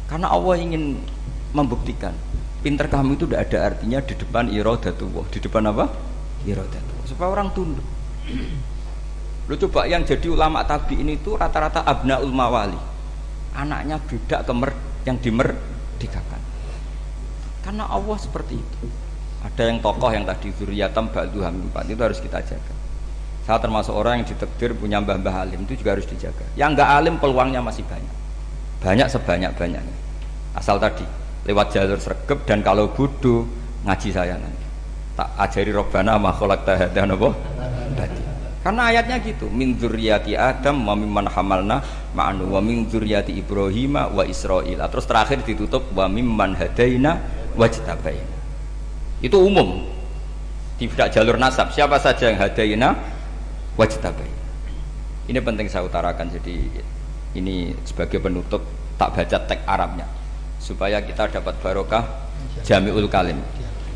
Karena Allah ingin membuktikan pinter kamu itu tidak ada artinya di depan iradatullah. Di depan apa? Iradatullah. Supaya orang tunduk. Lu coba yang jadi ulama tabi'in itu rata-rata abnaul mawali, anaknya budak yang dimerdekakan. Karena Allah seperti itu. Ada yang tokoh yang tadi zuriyatam ba'duha min ba'd, itu harus kita jaga. Saya termasuk orang yang ditakdir punya mbah-mbah alim, itu juga harus dijaga. Yang enggak alim peluangnya masih banyak. Banyak sebanyak-banyaknya. Asal tadi lewat jalur sregep dan kalau bodoh ngaji saya nanti. Tak ajari robbana ma khalaqta hadza napa? Karena ayatnya gitu, min dzurriyyati Adam wa mimman hamalna ma'anu wa min dzurriyyati Ibrahim wa Israil. Terus terakhir ditutup wa mimman hadaina wajtabaina. Itu umum. Tidak jalur nasab. Siapa saja yang hadaina wajtabaina. Ini penting saya utarakan. Jadi ini sebagai penutup tak baca teks Arabnya supaya kita dapat barokah jami'ul kalim.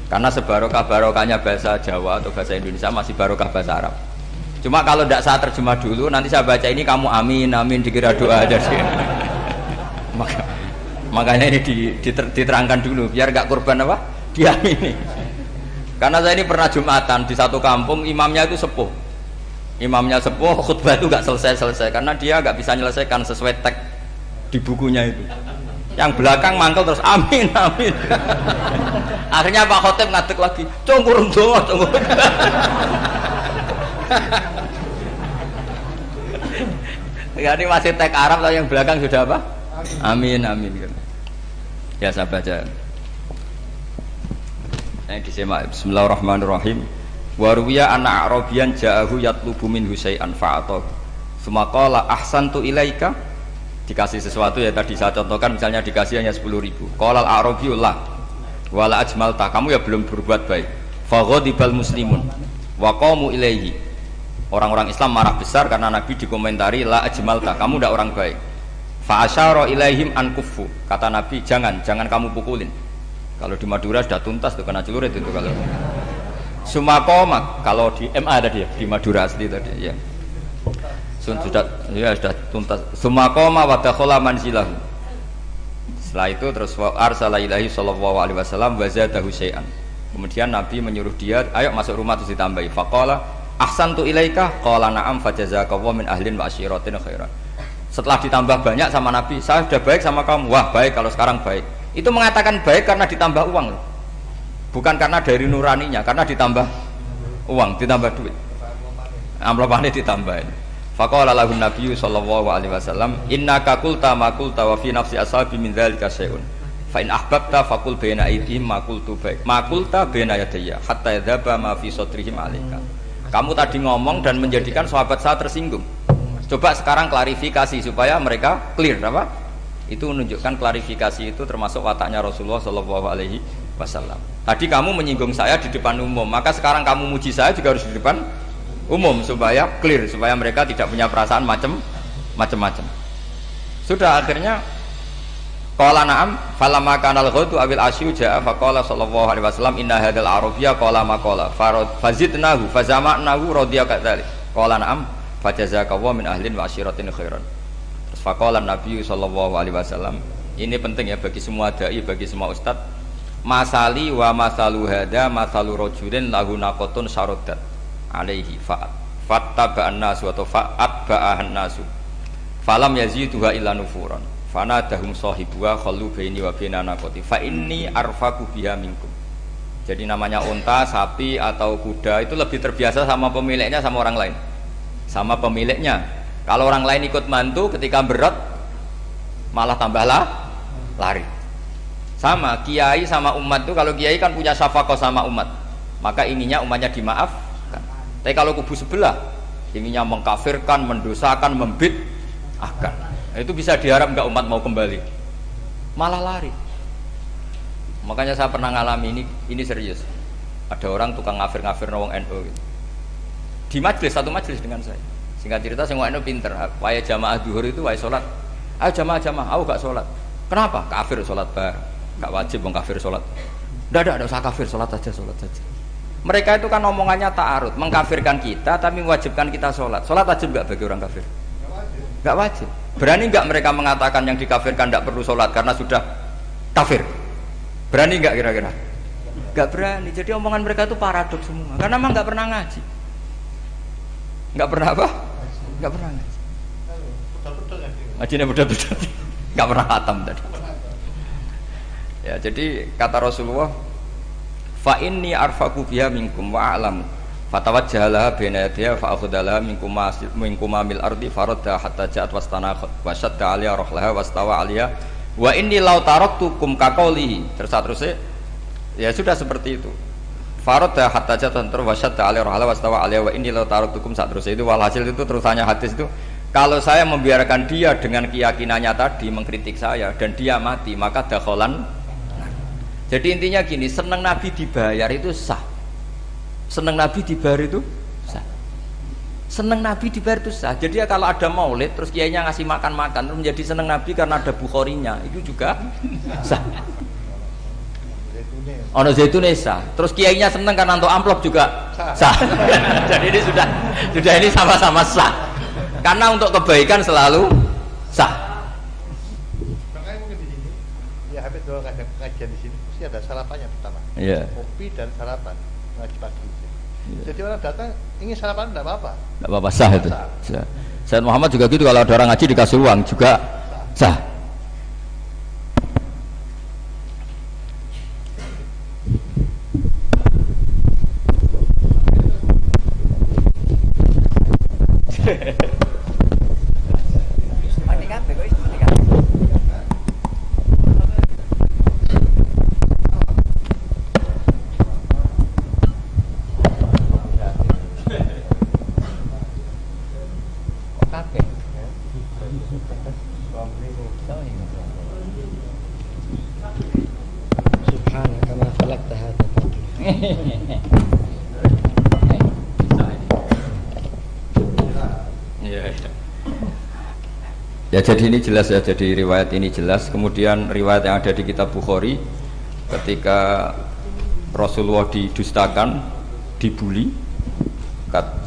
Karena sebarokah-barokahnya bahasa Jawa atau bahasa Indonesia masih barokah bahasa Arab. Cuma kalau tidak saya terjemah dulu, nanti saya baca ini kamu amin, amin dikira doa aja sih. Makanya ini diterangkan dulu, biar gak korban apa? Diamini. Karena saya ini pernah Jumatan di satu kampung, imamnya itu sepuh. Imamnya sepuh, khutbah itu gak selesai-selesai karena dia gak bisa menyelesaikan sesuai teks di bukunya itu. Yang belakang mantel terus amin, amin. Akhirnya Pak Khotib ngadeg lagi, cungkurung doa, cungkurung. Ya, ini masih teks Arab atau yang belakang sudah apa? Amin, amin. Ya saya baca. Ini disimak. Bismillahirrahmanirrahim. Wa ruwiya anna a'rabiyan ja'ahu yatlubu minhu syai'an fa'atahu. Tsumma qala ahsantu ilaika. Dikasih sesuatu ya tadi saya contohkan misalnya dikasih hanya 10.000. Qala al-a'rabiyyu la wala ajmalta. Kamu ya belum berbuat baik. Fa ghadibal muslimun wa qamu ilaihi. Orang-orang Islam marah besar karena Nabi dikomentari la ajmalta, kamu tidak orang baik. Fa asyara ilaihim an kuffu. Kata Nabi, jangan kamu pukulin. Kalau di Madura sudah tuntas tuh kena celurit itu kalau. Sumakomak kalau di MA tadi ya, di Madura asli tadi ya. Sudah tuntas. Sumakoma wa dakhala manzilahu. Setelah itu terus arsala ilahi sallallahu alaihi wasallam wa zadahu syai'an. Kemudian Nabi menyuruh dia, ayo masuk rumah terus ditambahi. Faqala ahsantu ilaika qala na'am fajazakallahu min ahlin wa asyiratin khairan. Setelah ditambah banyak sama Nabi, saya sudah baik sama kamu. Wah, baik kalau sekarang baik. Itu mengatakan baik karena ditambah uang. Bukan karena dari nuraninya, karena ditambah uang, ditambah duit. Amplopane ditambahin. Faqala lahu Nabi sallallahu alaihi wasallam, "Innaka qulta ma qulta wa fi nafsi ashabi min dzalika syai'un. Fa in ahbabta faqul baina aydihim maqulta baina yadayya hatta yadhaba ma fi sadrihim alaika. Kamu tadi ngomong dan menjadikan sahabat saya tersinggung. Coba sekarang klarifikasi supaya mereka clear apa? Itu menunjukkan klarifikasi itu termasuk wataknya Rasulullah Shallallahu Alaihi Wasallam. Tadi kamu menyinggung saya di depan umum, maka sekarang kamu muji saya juga harus di depan umum supaya clear, supaya mereka tidak punya perasaan macam-macam. Sudah akhirnya qala na'am falamma kana al-ghadu awil asyu jaa faqala sallallahu alaihi wasallam inna hadzal arabiyya qala ma qala fazidnahu fazama'nahu radiya kadzalik qala na'am fajazakallahu min ahlin wa asyiratin khairan. Terus faqala nabi sallallahu alaihi wasallam, ini penting ya bagi semua dai, bagi semua ustaz, masali wa masalu hada masalu rajulin lahu naqatun syaradat alaihi fattaba'an nasu atau fa'atba'ahan nasu falam yaziduha illa nufuran fanadahum sahibuha khallu baini wa baina naqati fa inni arfaku biha minkum. Jadi namanya unta, sapi atau kuda itu lebih terbiasa sama pemiliknya sama orang lain. Sama pemiliknya. Kalau orang lain ikut mantu ketika berat malah tambahlah lari. Sama kiai sama umat itu, kalau kiai kan punya syafaqah sama umat, maka inginnya umatnya dimaafkan. Tapi kalau kubu sebelah inginnya mengkafirkan, mendosakan, membid'ahkan. Itu bisa diharap nggak umat mau kembali, malah lari. Makanya saya pernah ngalami ini serius. Ada orang tukang ngafir-ngafir nawang NU gitu. Di majelis, satu majelis dengan saya. Singkat cerita semua NU pinter. Waya jamaah duhur itu waya sholat. Ayo jamaah, aku gak sholat. Kenapa? Kafir sholat bar. Gak wajib bang kafir sholat. Tidak usah kafir, sholat saja. Mereka itu kan omongannya ta'arud, mengkafirkan kita tapi mewajibkan kita sholat. Sholat wajib gak bagi orang kafir? Gak wajib. Berani nggak mereka mengatakan yang dikafirkan tidak perlu sholat karena sudah kafir? Berani nggak kira-kira? Nggak berani. Jadi omongan mereka itu paradoks semua. Karena memang nggak pernah ngaji. Nggak pernah apa? Nggak pernah ngaji. Ngajinya betul-betul. Nggak pernah khatam tadi. Ya, jadi kata Rasulullah, fa inni arfaku biha minkum wa a'lamu fatawajjaha baina yadayha fa akhadha minkum mil ardi faradda hatta ja'at wastana wa shadda 'alaiha rahlaha wastawa 'alaiha wa inni law taraktukum kaqaulihi. Terus ya sudah seperti itu. Faradda hatta ja'at wa shadda 'alaiha rahlaha wastawa 'alaiha wa inni law taraktukum terus itu walhasil itu terusannya hadis itu, kalau saya membiarkan dia dengan keyakinannya tadi mengkritik saya dan dia mati maka dakhalan. Jadi intinya gini, senang Nabi dibayar itu sah. Seneng Nabi dibayar itu sah. Seneng Nabi dibayar itu sah. Jadi ya kalau ada maulid terus kiainya ngasih makan-makan terus menjadi seneng Nabi karena ada Bukharinya, itu juga sah. Ono zaitune sah. Terus kiainya seneng karena untuk amplop juga sah. Jadi ini sudah ini sama-sama sah. Karena untuk kebaikan selalu sah. Makanya mungkin di sini ya habis doang kajian di sini mesti ada sarapannya pertama. Iya. Kopi dan sarapan ngaji pagi. Jadi orang datang ingin sarapan tidak apa-apa. Tidak apa-apa, sah itu. Sah. Sayyid Muhammad juga gitu, kalau ada orang ngaji dikasih uang juga sah. Ya, jadi ini jelas ya, jadi riwayat ini jelas. Kemudian riwayat yang ada di kitab Bukhari ketika Rasulullah didustakan, dibuli.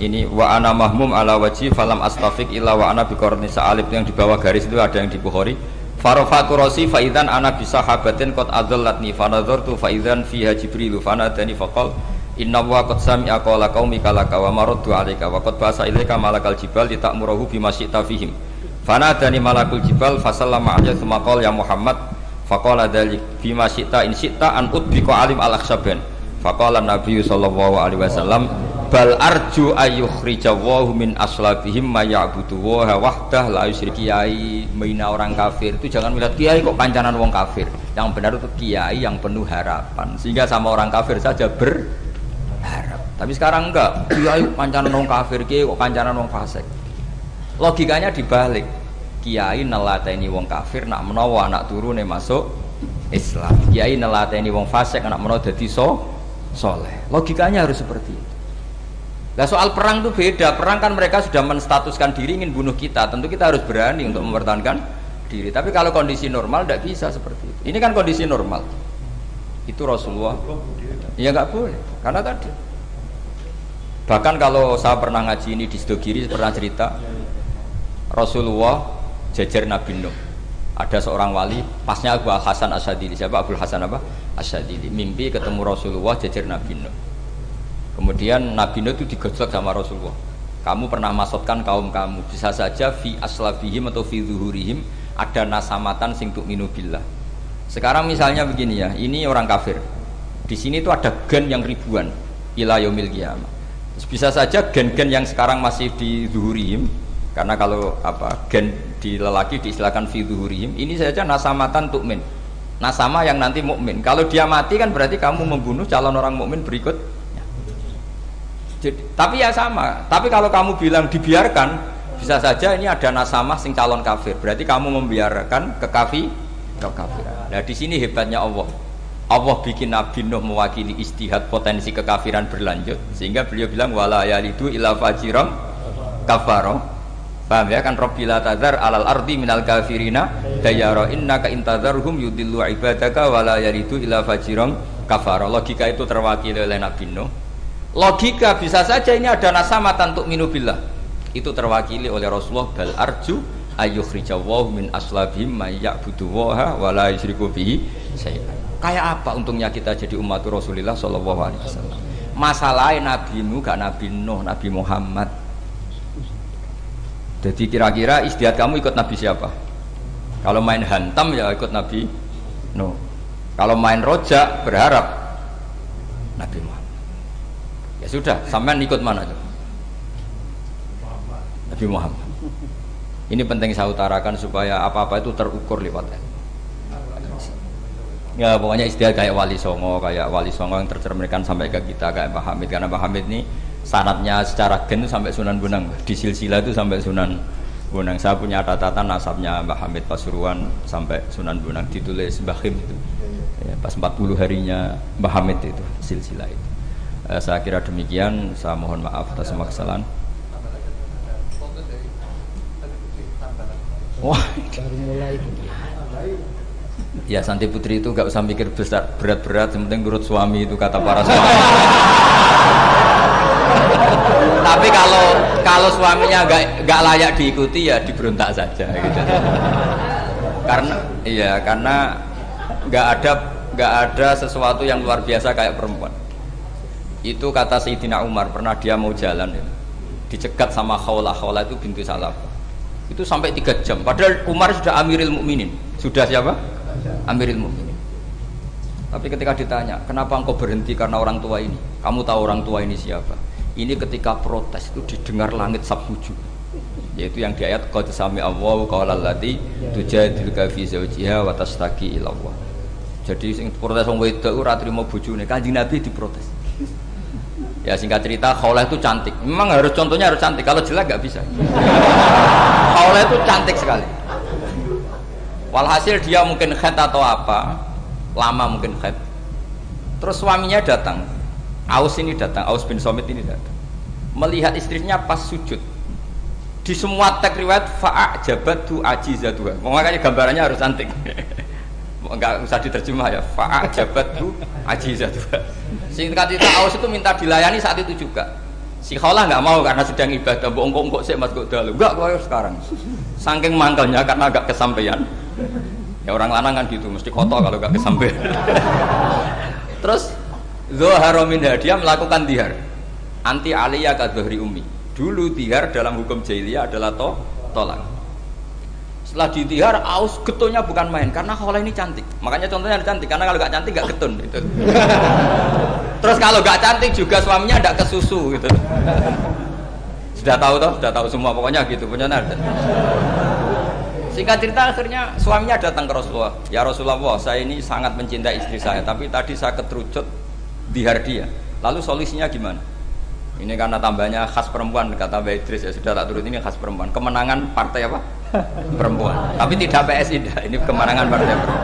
Ini wa ana mahmum ala wajhi falam astafiq illa wa ana biqarni sa'alib, yang di bawah garis itu ada yang di Bukhari. Farafatu rasi fa idzan ana bi sahabatin qad adallatni fa nadartu fa idzan fiha jibril fa nadani faqal inna wa qad sami'a qala qaumika laka wa maraddu 'alaika wa qad basa ilaika malakal jibal litamurahu bima syi'ta fihim. Fanadani malakul jibal fasallama alayhi tsumma qala ya Muhammad faqala dzalik bima syi'ta in syi'ta an udbika alim al-akhsaban faqala Nabi sallallahu alaihi wasallam bal arju ayyukhrijawahu min aslabihim may ya'budu wa wahdah la yusyrik. Kiai mina orang kafir itu jangan melihat kiai kok kancanan wong kafir. Yang benar itu kiai yang penuh harapan, sehingga sama orang kafir saja berharap. Tapi sekarang enggak, kiai kancanan wong kafir, kiai kok kancanan wong fasik. Logikanya dibalik. Kiai nelateni wong kafir nak menawa anak turune masuk Islam. Kiai nelateni wong fasik nak menawa dadi soleh. Logikanya harus seperti itu. Nah soal perang itu beda. Perang kan mereka sudah menstatuskan diri ingin bunuh kita. Tentu kita harus berani untuk mempertahankan diri. Tapi kalau kondisi normal tidak bisa seperti itu. Ini kan kondisi normal. Itu Rasulullah. Ya nggak boleh. Karena tadi. Bahkan kalau saya pernah ngaji ini di Sidogiri pernah cerita Rasulullah jajar Nabi Nuh. Ada seorang wali, pasnya Abu Hasan Asyadili. Siapa Abu Hasan apa? Asyadili. Mimpi ketemu Rasulullah jajar Nabi Nuh. Kemudian Nabi Nuh itu digojlok sama Rasulullah. Kamu pernah maksudkan kaum kamu, bisa saja fi aslabihim atau fi zuhurihim ada nasamatan sing tu'minu billah. Sekarang misalnya begini ya, ini orang kafir. Di sini itu ada gen yang ribuan ila yaumil qiyamah. Bisa saja gen-gen yang sekarang masih di zuhurihim, karena kalau apa gen di lelaki diistilahkan fi zuhurihim, ini saja nasamatan tu'min. Nasama yang nanti mukmin. Kalau dia mati kan berarti kamu membunuh calon orang mukmin berikut. Tapi ya sama. Tapi kalau kamu bilang dibiarkan, bisa saja ini ada nasamah sing calon kafir. Berarti kamu membiarkan kekafiran. Nah di sini hebatnya Allah. Allah bikin Nabi Nuh mewakili istihad potensi kekafiran berlanjut, sehingga beliau bilang wala yalidu illa fajiran kafaro. Paham ya kan? Rabbila tadzar alal ardi minal kafirina dayara innaka intadzarhum yudillu ibadaka wala yalidu illa fajiran kafaro. Logika itu terwakili oleh Nabi Nuh. Logika bisa saja ini ada nasamatan untuk minubillah, itu terwakili oleh Rasulullah. Bal arju ayyukhrijawahu min aslabihim may ya'buduwaha wa la yusyriku bihi syai'an. Kayak apa untungnya kita jadi umat Rasulullah sallallahu alaihi wasallam? Masalahnya Nabi Nuh gak Nabi Nuh, Nabi Muhammad. Jadi kira-kira istiadat kamu ikut Nabi siapa? Kalau main hantam ya ikut Nabi Nuh. Kalau main rojak berharap Nabi Muhammad. Ya sudah, sampean ikut mana tuh? Nabi Muhammad. Ini penting saya utarakan supaya apa-apa itu terukur lewatnya. Ya pokoknya istilah kayak Wali Songo yang tercerminkan sampai ke kita kayak Pak Hamid, karena Pak Hamid ini sanadnya secara gen sampai Sunan Bonang, di silsilah itu sampai Sunan Bonang. Saya punya catatan nasabnya Mbah Hamid Pasuruan sampai Sunan Bonang, ditulis Mbah Him itu. Ya, pas 40 harinya Mbah Hamid itu silsilah itu. Saya kira demikian, saya mohon maaf atas semua kesalahan. Wah, baru mulai. Ya Santi Putri itu gak usah mikir besar berat-berat, yang penting nurut suami, itu kata para suami. Tapi kalau suaminya gak layak diikuti ya diberontak saja gitu. Karena gak ada sesuatu yang luar biasa kayak perempuan. Itu kata Sayyidina Umar, pernah dia mau jalan ya, dicegat sama Khawlah itu bintu Salaf. Itu sampai 3 jam. Padahal Umar sudah Amirul Mukminin. Sudah siapa? Amirul Mukminin. Tapi ketika ditanya, kenapa engkau berhenti karena orang tua ini? Kamu tahu orang tua ini siapa? Ini ketika protes itu didengar langit sabtuju. Yaitu yang di ayat qad sami Allahu qaulal lati tujadiluka fi zawjiha wa tastaqi ila Allah. Jadi sing protes wong wedok ora trimo bojone, Kanjeng Nabi diprotes. Ya singkat cerita, Khawlah itu cantik. Memang contohnya harus cantik. Kalau jelek nggak bisa. Khawlah itu cantik sekali. Walhasil dia mungkin khed atau apa, lama mungkin khed. Terus suaminya datang. Aus bin Somit ini datang. Melihat istrinya pas sujud. Di semua teks riwayat fa'ajabatu ajizatuha. Makanya gambarannya harus cantik. Enggak usah diterjemah ya. Fa'ajabatu ajizatuha. Singkat cerita Aus itu minta dilayani saat itu juga. Si Khawlah nggak mau karena sedang ibadah. Bongkok sih mas kok dalu. Enggak kok sekarang. Saking mangkelnya karena agak kesampaian. Ya orang lanang kan gitu, mesti kotor kalau nggak kesampaian. Terus Zuhara min dia melakukan dihar. Anti aliyah ka dhuhri ummi. Dulu dihar dalam hukum jahiliyah adalah tolak. Setelah ditihar, Aus getulnya bukan main karena Khawlah ini cantik. Makanya contohnya cantik, karena kalau nggak cantik nggak getun gitu. Terus kalau nggak cantik juga suaminya nggak kesusu gitu. Sudah tahu semua pokoknya gitu punya. Singkat cerita akhirnya suaminya datang ke Rasulullah. Ya Rasulullah, saya ini sangat mencintai istri saya, tapi tadi saya keterucut dihar dia. Lalu solusinya gimana? Ini karena tambahnya khas perempuan, kata Mbak Idris, ya sudah tak turut, ini khas perempuan. Kemenangan partai apa? Perempuan. Tapi tidak PSI, ini kemenangan partai perempuan.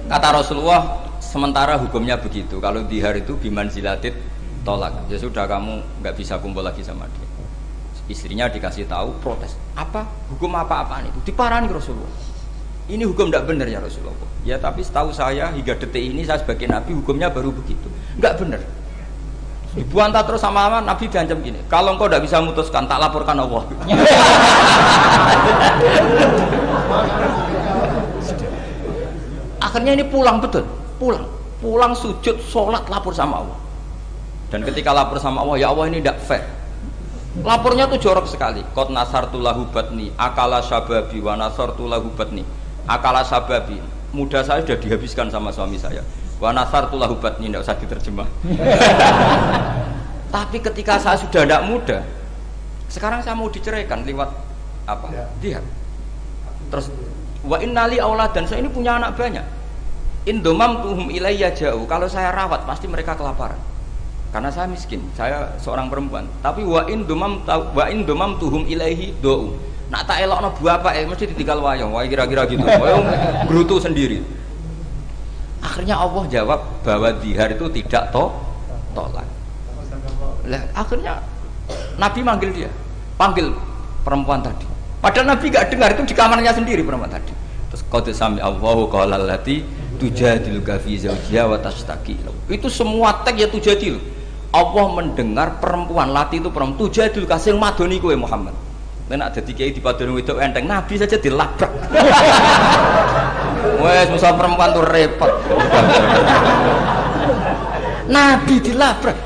Kata Rasulullah, sementara hukumnya begitu. Kalau dihar itu biman zilatit tolak. Ya sudah, kamu nggak bisa kumpul lagi sama dia. Istrinya dikasih tahu, protes. Apa? Hukum apa-apaan itu? Diparani Rasulullah. Ini hukum tidak benar ya Rasulullah. Ya tapi setahu saya hingga detik ini saya sebagai Nabi hukumnya baru begitu. Nggak benar. Dibantah terus sama Nabi diancam gini. Kalau engkau tidak bisa memutuskan, tak laporkan Allah. Akhirnya ini pulang betul, pulang sujud, sholat, lapor sama Allah. Dan ketika lapor sama Allah, ya Allah ini tidak fair. Lapornya tuh jorok sekali. Qad nasartu lahu batni, akala syababi wa nasartu lahu batni. Akala syababi, muda saya sudah dihabiskan sama suami saya. Wa nasartu lahu batni, tidak usah diterjemah. Tapi ketika saya sudah tidak muda, sekarang saya mau diceraikan lewat apa? Dia. Terus wa innali auladan, saya ini punya anak banyak. Indomam tuhum ilayya jauh. Kalau saya rawat pasti mereka kelaparan. Karena saya miskin, saya seorang perempuan. Tapi wa indomam tuhum ilaihi do'u. Nak tak elokno bapak mesti ditinggal wayang. Wah kira-kira gitu. Wayang gerutu sendiri. Akhirnya Allah jawab bahwa dihar itu tidak tolak. Lah, akhirnya Nabi manggil dia, panggil perempuan tadi. Padahal Nabi gak dengar, itu di kamarnya sendiri perempuan tadi. Terus qad sami Allahu qala allati tujadiluka fi zawjiha wa tashtaki. Itu semua teks ya tujadilu. Allah mendengar perempuan, lati itu perempuan tujadiluka sing madoni kowe Muhammad. Nek ada dikai dipadoni wedok enteng, Nabi saja dilabrak. Wes musuh perempuan tuh repot. Nabi dilabrak.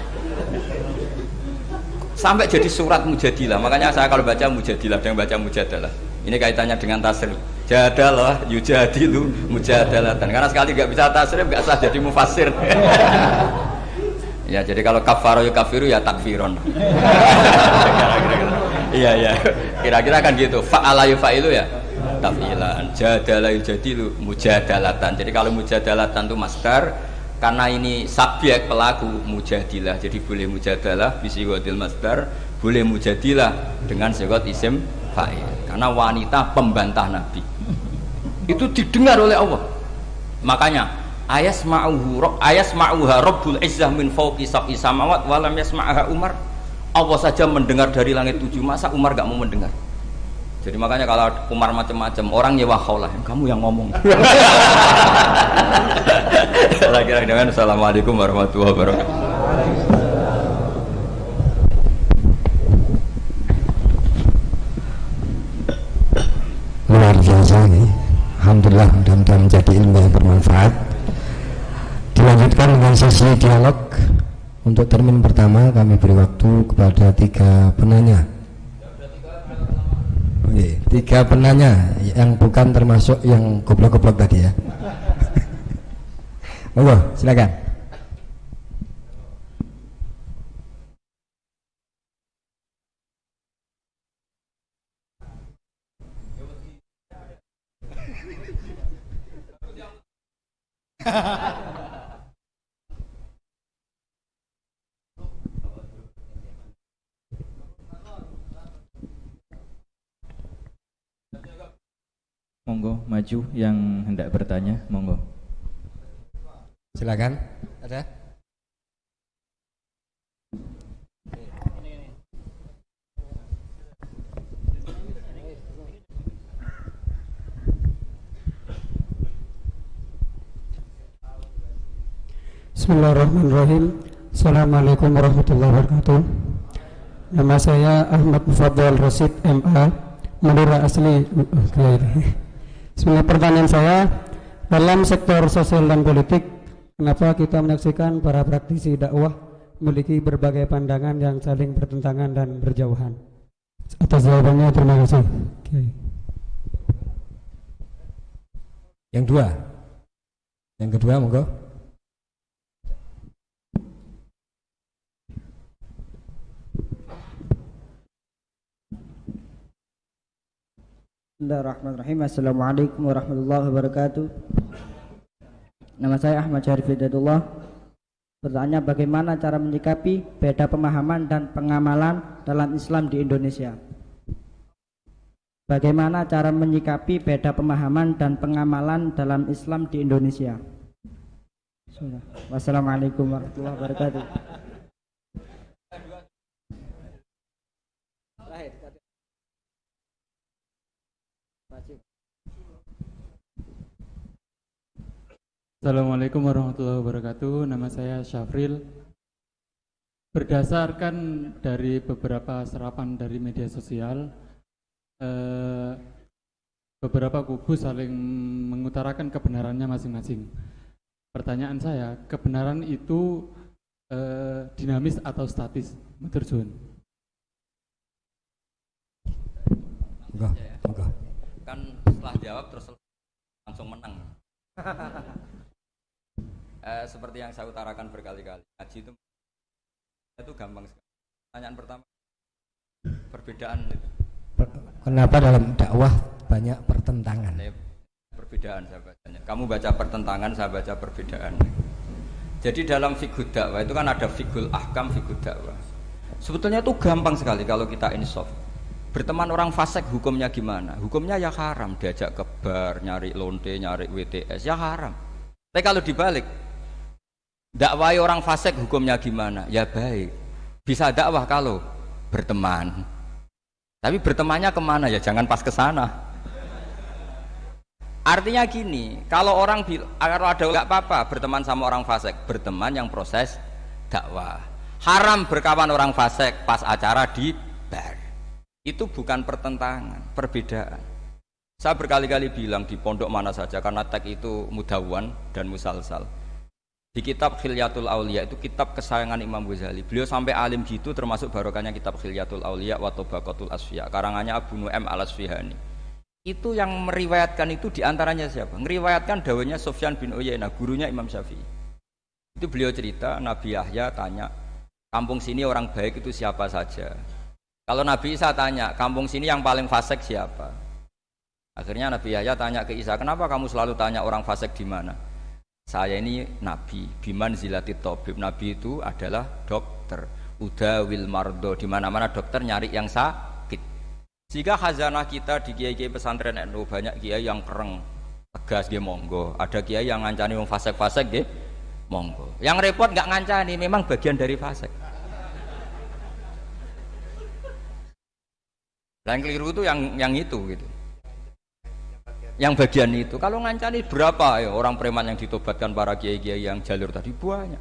Sampai jadi surat Mujadilah. Makanya saya kalau baca Mujadilah dan baca Mujadalah, ini kaitannya dengan tasrif. Jadalah yujadilu mujadalatan. Karena sekali nggak bisa tasrif nggak sah jadi mufassir. Ya jadi kalau kafaro ya kafiru ya takfiron. Iya iya. Kira-kira kan gitu. Fa'ala yufa'ilu ya tafilan. Jadalah yujadilu mujadalatan. Jadi kalau mujadalatan itu masdar. Karena ini subjek pelaku mujadilah, jadi boleh mujadalah bisigotil masdar, boleh mujadilah dengan sigot isim fa'il. Karena wanita pembantah Nabi itu didengar oleh Allah. Makanya ayasma'uha Rabbul Izzah min fawqi sab'i samawat walam yasma'aha Umar. Allah saja mendengar dari langit 7, masa Umar gak mau mendengar? Jadi makanya kalau Umar macam-macam orang nyewa khaulah, kamu yang ngomong. Kira-kira dengan Assalamualaikum warahmatullahi wabarakatuh. Luar biasa ini. Alhamdulillah mudah-mudahan menjadi ilmu yang bermanfaat. Dilanjutkan dengan sesi dialog. Untuk termin pertama kami beri waktu kepada 3 penanya. Oke, 3 penanya yang bukan termasuk yang goblok-goblok tadi ya. Monggo, silakan. Monggo maju yang hendak bertanya, monggo. Silakan. Ada? Bismillahirrahmanirrahim. Assalamualaikum warahmatullahi wabarakatuh. Nama saya Ahmad Mufaddal Rasid MA, Madura asli. Bismillah, pertanyaan saya, dalam sektor sosial dan politik, kenapa kita menyaksikan para praktisi dakwah memiliki berbagai pandangan yang saling bertentangan dan berjauhan? Atas jawabannya terima kasih. Yang kedua monggo. Bismillahirrahmanirrahim. Assalamualaikum warahmatullahi wabarakatuh. Nama saya Ahmad Syarif Hidayatullah. Pertanyaan, bagaimana cara menyikapi beda pemahaman dan pengamalan dalam Islam di Indonesia? Bagaimana cara menyikapi beda pemahaman dan pengamalan dalam Islam di Indonesia? Wassalamualaikum warahmatullahi wabarakatuh. Assalamualaikum warahmatullahi wabarakatuh. Nama saya Syafril. Berdasarkan dari beberapa serapan dari media sosial, beberapa kubu saling mengutarakan kebenarannya masing-masing. Pertanyaan saya, kebenaran itu dinamis atau statis? Matur suwun. Enggak. Kan setelah jawab terus langsung menang. Seperti yang saya utarakan berkali-kali, ngaji itu gampang sekali. Pertanyaan pertama, perbedaan itu. Kenapa dalam dakwah banyak pertentangan? Perbedaan saya bacanya. Kamu baca pertentangan, saya baca perbedaan. Jadi dalam fiqh dakwah itu kan ada fiqhul ahkam, fiqh dakwah. Sebetulnya itu gampang sekali kalau kita insaf. Berteman orang fasik hukumnya gimana? Hukumnya ya haram, diajak ke bar, nyari lonte, nyari WTS, ya haram. Tapi kalau dibalik, dakwah orang fasik hukumnya gimana? Ya baik. Bisa dakwah kalau berteman. Tapi bertemannya kemana? Ya jangan pas ke sana. Artinya gini, kalau kalau ada nggak apa-apa berteman sama orang fasik, berteman yang proses dakwah. Haram berkawan orang fasik pas acara di bar. Itu bukan pertentangan, perbedaan. Saya berkali-kali bilang di pondok mana saja, karena teks itu mudawan dan musalsal. Di kitab Khilyatul Auliya, itu kitab kesayangan Imam Ghazali. Beliau sampai alim gitu, termasuk barokahnya kitab Khilyatul Auliya wa Tabaqatul Asfiya, karangannya Abu Nu'aim al-Asfihani. Itu yang meriwayatkan itu diantaranya siapa? Meriwayatkan dawanya Sufyan bin Uyainah, gurunya Imam Syafi'i. Itu beliau cerita, Nabi Yahya tanya, kampung sini orang baik itu siapa saja? Kalau Nabi Isa tanya, kampung sini yang paling fasik siapa? Akhirnya Nabi Yahya tanya ke Isa, kenapa kamu selalu tanya orang fasik di mana? Saya ini Nabi, biman zilati tabib. Nabi itu adalah dokter. Udawil mardo, di mana-mana dokter nyari yang sakit. Jika khazanah kita di kiai-kiai pesantren NU banyak kiai yang kereng, tegas dia monggo. Ada kiai yang ngancani wong fasik-fasik dia monggo. Yang repot nggak ngancani, memang bagian dari fasik. Yang keliru itu yang itu gitu. Yang bagian itu. Kalau ngancani berapa ya orang preman yang ditobatkan para kiai-kiai yang jalur tadi banyak.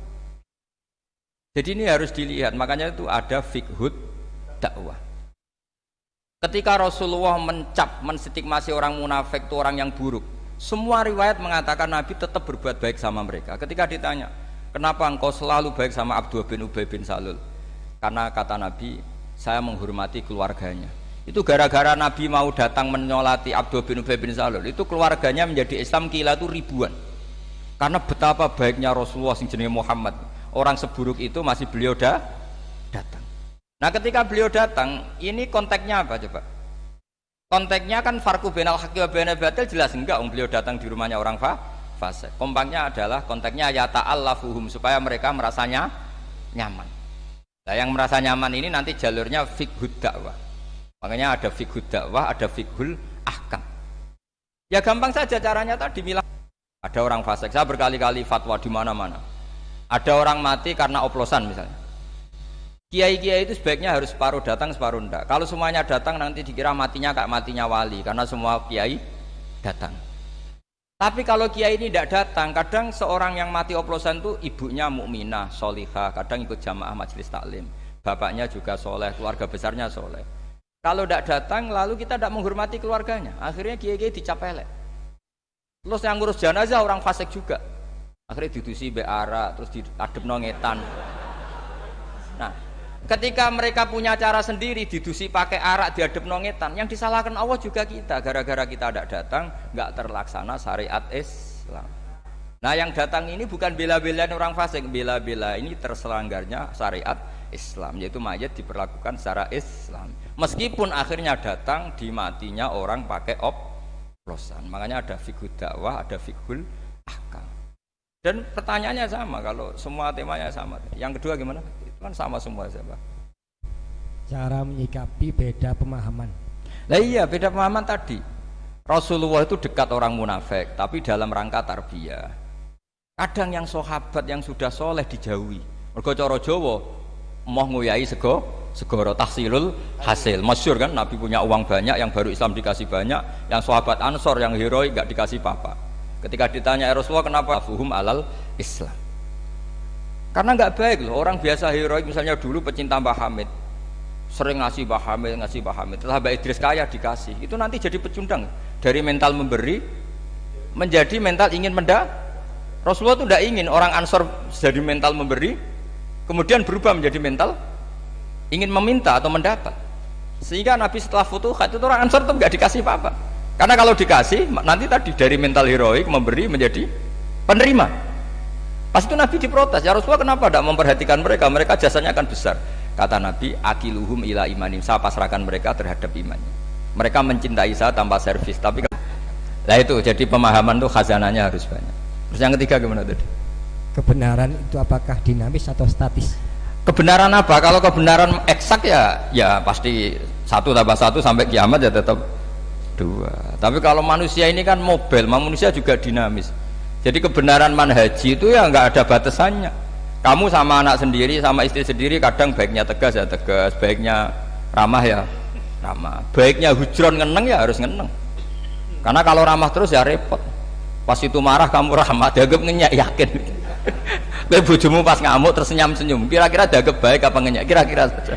Jadi ini harus dilihat. Makanya itu ada fiqhud dakwah. Ketika Rasulullah menstigmasi orang munafik itu orang yang buruk. Semua riwayat mengatakan Nabi tetap berbuat baik sama mereka. Ketika ditanya, kenapa engkau selalu baik sama Abdullah bin Ubay bin Salul? Karena kata Nabi, saya menghormati keluarganya. Itu gara-gara Nabi mau datang menyolati Abdullah bin Ubay bin Salul, itu keluarganya menjadi Islam kila itu ribuan. Karena betapa baiknya Rasulullah sing jenenge Muhammad, orang seburuk itu masih beliau datang. Nah ketika beliau datang, ini konteksnya apa coba? Konteksnya kan farqu bainal haqqi wa bainal batil jelas enggak beliau datang di rumahnya orang fasik. Kompaknya adalah konteksnya ya ta'allafuhum, supaya mereka merasanya nyaman. Nah yang merasa nyaman ini nanti jalurnya fiqhud dakwah. Makanya ada fiqhul dakwah, ada fiqhul ahkam. Ya gampang saja caranya tadi bilang. Ada orang fasik, saya berkali-kali fatwa di mana-mana. Ada orang mati karena oplosan misalnya. Kiai-kiai itu sebaiknya harus separuh datang, separuh enggak. Kalau semuanya datang nanti dikira matinya kayak matinya wali, karena semua kiai datang. Tapi kalau kiai ini tidak datang, kadang seorang yang mati oplosan itu ibunya mukminah, solihah, kadang ikut jamaah majelis taklim. Bapaknya juga soleh, keluarga besarnya soleh. Kalau tidak datang, lalu kita tidak menghormati keluarganya. Akhirnya kiai-kiai dicap elek. Terus yang ngurus jenazah orang fasik juga. Akhirnya didusi beara, terus diadep nongetan. Nah, ketika mereka punya cara sendiri, didusi pakai arak, diadep nongetan, yang disalahkan Allah juga kita. Gara-gara kita tidak datang, nggak terlaksana syariat Islam. Nah, yang datang ini bukan bela-belain orang fasik, bela-bela ini terselanggarnya syariat Islam, yaitu mayat diperlakukan secara Islam meskipun akhirnya datang di matinya orang pakai oplosan. Makanya ada fiqhul dakwah, ada fiqhul ahkam. Dan pertanyaannya sama, kalau semua temanya sama. Yang kedua gimana? Itu kan sama semua siapa? Cara menyikapi beda pemahaman. Lah iya, beda pemahaman tadi. Rasulullah itu dekat orang munafik, tapi dalam rangka tarbiyah. Kadang yang sahabat yang sudah soleh dijauhi. Mergo cara Jawa moh nguyai segoro tahsilul hasil. Masyhur kan, Nabi punya uang banyak, yang baru Islam dikasih banyak, yang sahabat Ansor yang heroik gak dikasih apa-apa. Ketika ditanya Rasulullah kenapa fuhum alal Islam, karena nggak baik loh orang biasa heroik. Misalnya dulu pecinta Mbah Hamid sering ngasih Mbah Hamid, setelah Mbah Idris kaya dikasih, itu nanti jadi pecundang dari mental memberi menjadi mental ingin Rasulullah itu tidak ingin orang Ansor jadi mental memberi kemudian berubah menjadi mental ingin meminta atau mendapat, sehingga Nabi setelah Futuhat itu orang Ansor itu nggak dikasih apa-apa, karena kalau dikasih nanti tadi dari mental heroik memberi menjadi penerima. Pas itu Nabi diprotes, ya Rasulullah kenapa tidak memperhatikan mereka jasanya akan besar. Kata Nabi, akiluhum ila imanim, saya pasrahkan mereka terhadap imannya. Mereka mencintai saya tanpa servis, tapi lah itu jadi pemahaman tuh khazanahnya harus banyak. Terus yang ketiga gimana tadi? Kebenaran itu apakah dinamis atau statis? Kebenaran apa? Kalau kebenaran eksak ya pasti 1 tambah 1 sampai kiamat ya tetap 2. Tapi kalau manusia ini kan mobil, manusia juga dinamis. Jadi kebenaran manhaji itu ya nggak ada batasannya. Kamu sama anak sendiri, sama istri sendiri, kadang baiknya tegas ya tegas, baiknya ramah ya ramah, baiknya hujron ngeneng ya harus ngeneng. Karena kalau ramah terus ya repot. Pas itu marah kamu ramah, dianggap ngenyak, yakin. Tapi bojomu pas ngamuk terus senyum-senyum, kira-kira dianggap baik apa ngenyak? Kira-kira saja.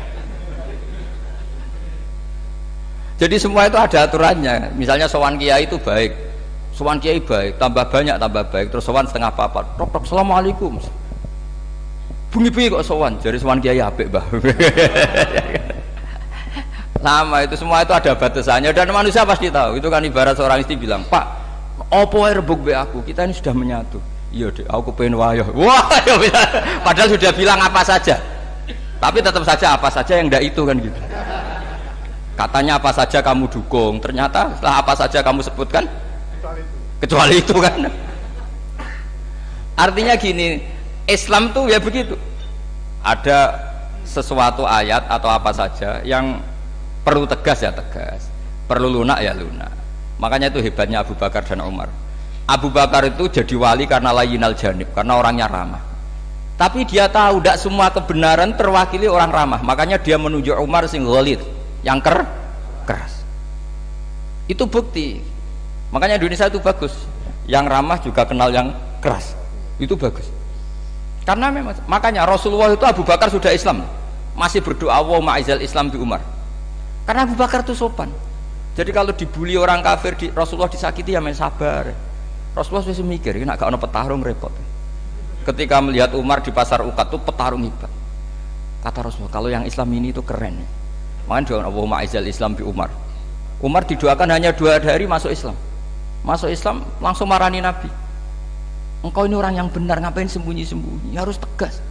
Jadi semua itu ada aturannya. Misalnya sowan kiai itu baik, sowan kiai baik, tambah banyak tambah baik, terus sowan setengah papat, tok assalamualaikum. Bunyi-bunyi kok sowan, jadi sowan kiai apik, Mbah. Sama itu, semua itu ada batasannya dan manusia pasti tahu. Itu kan ibarat seorang istri bilang, "Pak, opo ae rebuk be aku, kita ini sudah menyatu." "Iya, Dek, aku pengen wayo." Wah, padahal sudah bilang apa saja. Tapi tetap saja apa saja yang ndak itu kan gitu. Katanya apa saja kamu dukung, ternyata setelah apa saja kamu sebutkan kecuali itu kan. Artinya gini, Islam tuh ya begitu. Ada sesuatu ayat atau apa saja yang perlu tegas ya tegas, perlu lunak ya lunak. Makanya itu hebatnya Abu Bakar dan Umar. Abu Bakar itu jadi wali karena layinal janib, karena orangnya ramah. Tapi dia tahu tidak semua kebenaran terwakili orang ramah. Makanya dia menunjuk Umar sing ghalid, yang keras. Itu bukti. Makanya Indonesia itu bagus. Yang ramah juga kenal yang keras. Itu bagus. Karena memang makanya Rasulullah itu Abu Bakar sudah Islam, masih berdoa wa ma'izal Islam bi Umar. Karena Abu Bakar itu sopan. Jadi kalau dibully orang kafir, Rasulullah disakiti ya main sabar. Rasulullah sudah mikir, nak gak ono petarung repot. Ketika melihat Umar di pasar Uqad itu petarung hebat. Kata Rasulullah, kalau yang Islam ini itu keren. Makanya doa wa ma'izal Islam bi Umar. Umar didoakan hanya 2 hari masuk Islam. Masuk Islam langsung marani Nabi. Engkau ini orang yang benar, ngapain sembunyi-sembunyi? Harus tegas.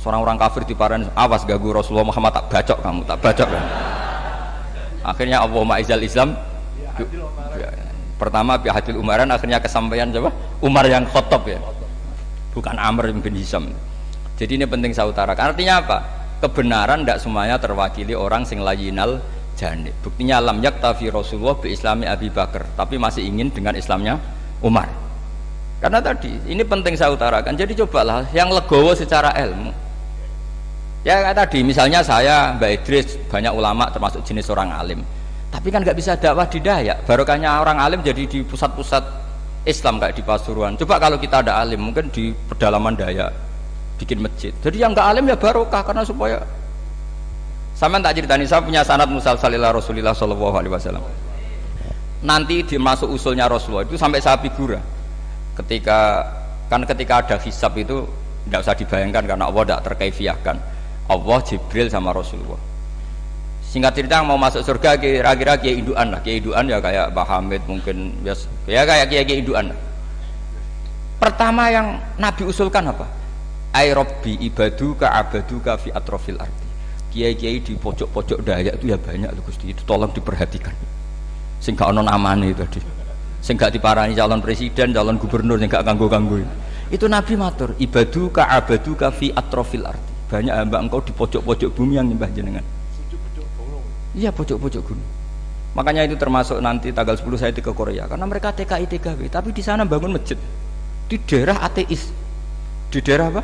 Seorang orang kafir diparani, awas gagu Rasulullah Muhammad, tak bacok kamu, tak bacok kan. Akhirnya Allahumma izal Islam pertama bihadil umaran, akhirnya kesampaian coba Umar yang khotob ya, bukan Amr bin Hisham. Jadi ini penting saya utarakan. Artinya apa? Kebenaran tidak semuanya terwakili orang sing layinal janib. Buktinya lam yaktafi Rasulullah bi islami Abi Bakar, tapi masih ingin dengan Islamnya Umar. Karena tadi ini penting saya utarakan. Jadi cobalah yang legowo secara ilmu. Ya kayak tadi misalnya saya Mbak Idris banyak ulama termasuk jenis orang alim. Tapi kan nggak bisa dakwah di Dayak. Barokahnya orang alim jadi di pusat-pusat Islam kayak di Pasuruan. Coba kalau kita ada alim mungkin di pedalaman Dayak bikin masjid. Jadi yang nggak alim ya barokah karena supaya sama tak ceritani saya punya sanad musalsal ila Rasulillah sallallahu alaihi wasallam. Nanti dimasuk usulnya Rasulullah itu sampai saya figura. Ketika ada hisab itu tidak usah dibayangkan karena Allah tidak terkaifiahkan. Allah, Jibril sama Rasulullah. Singkat cerita yang mau masuk surga kira-kira kiai induan lah. Kiai induan ya kayak Mbah Hamid mungkin ya kayak kiai induan. Pertama yang Nabi usulkan apa? Ai Rabbi ibaduka abaduka fi atrofil ardi. Kiai-kiai di pojok-pojok Dayak itu ya banyak loh Gusti, itu tolong diperhatikan. Sing gak ono namane tadi. Sing gak diparani calon presiden, calon gubernur, sing gak ganggu-ganggu. Itu Nabi matur, ibaduka abaduka fi atrofil ardi. Banyak hamba engkau di pojok-pojok bumi yang nyembah jenengan. Iya, pojok-pojok gunung. Makanya itu termasuk nanti tanggal 10 saya ke Korea karena mereka TKI TKW, tapi di sana bangun masjid di daerah ateis. Di daerah apa?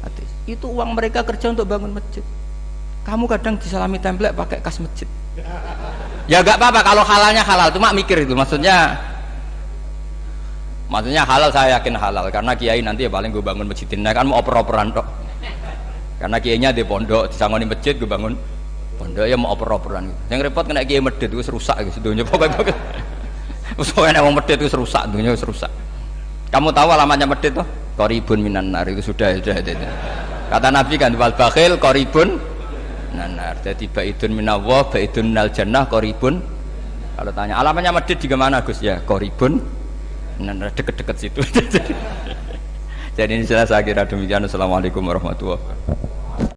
Ateis. Itu uang mereka kerja untuk bangun masjid. Kamu kadang disalami template pakai kas masjid. Ya gak apa-apa kalau halalnya halal, cuma mikir itu maksudnya halal, saya yakin halal karena kiai nanti ya paling gue bangun masjidin, kan mau oper-operan tok. Karena kiainya di pondok, disangoni masjid gue bangun pondok ya mau oper-operan. Yang repot kena kiai medit wis rusak gitu dunia pokoknya. Pokoknya mau medit wis rusak, dunia wis rusak. Kamu tahu alamatnya medit tuh? Qoribun minan nar, itu sudah. Kata Nabi kan wal bakhil qoribun nanar, jadi baidun minallah baidun minal jannah qoribun. Kalau tanya alamatnya medit di mana Gus? Ya qoribun nanar, deket-deket situ. Jadi ini saya kira demikian. Assalamualaikum warahmatullahi wabarakatuh.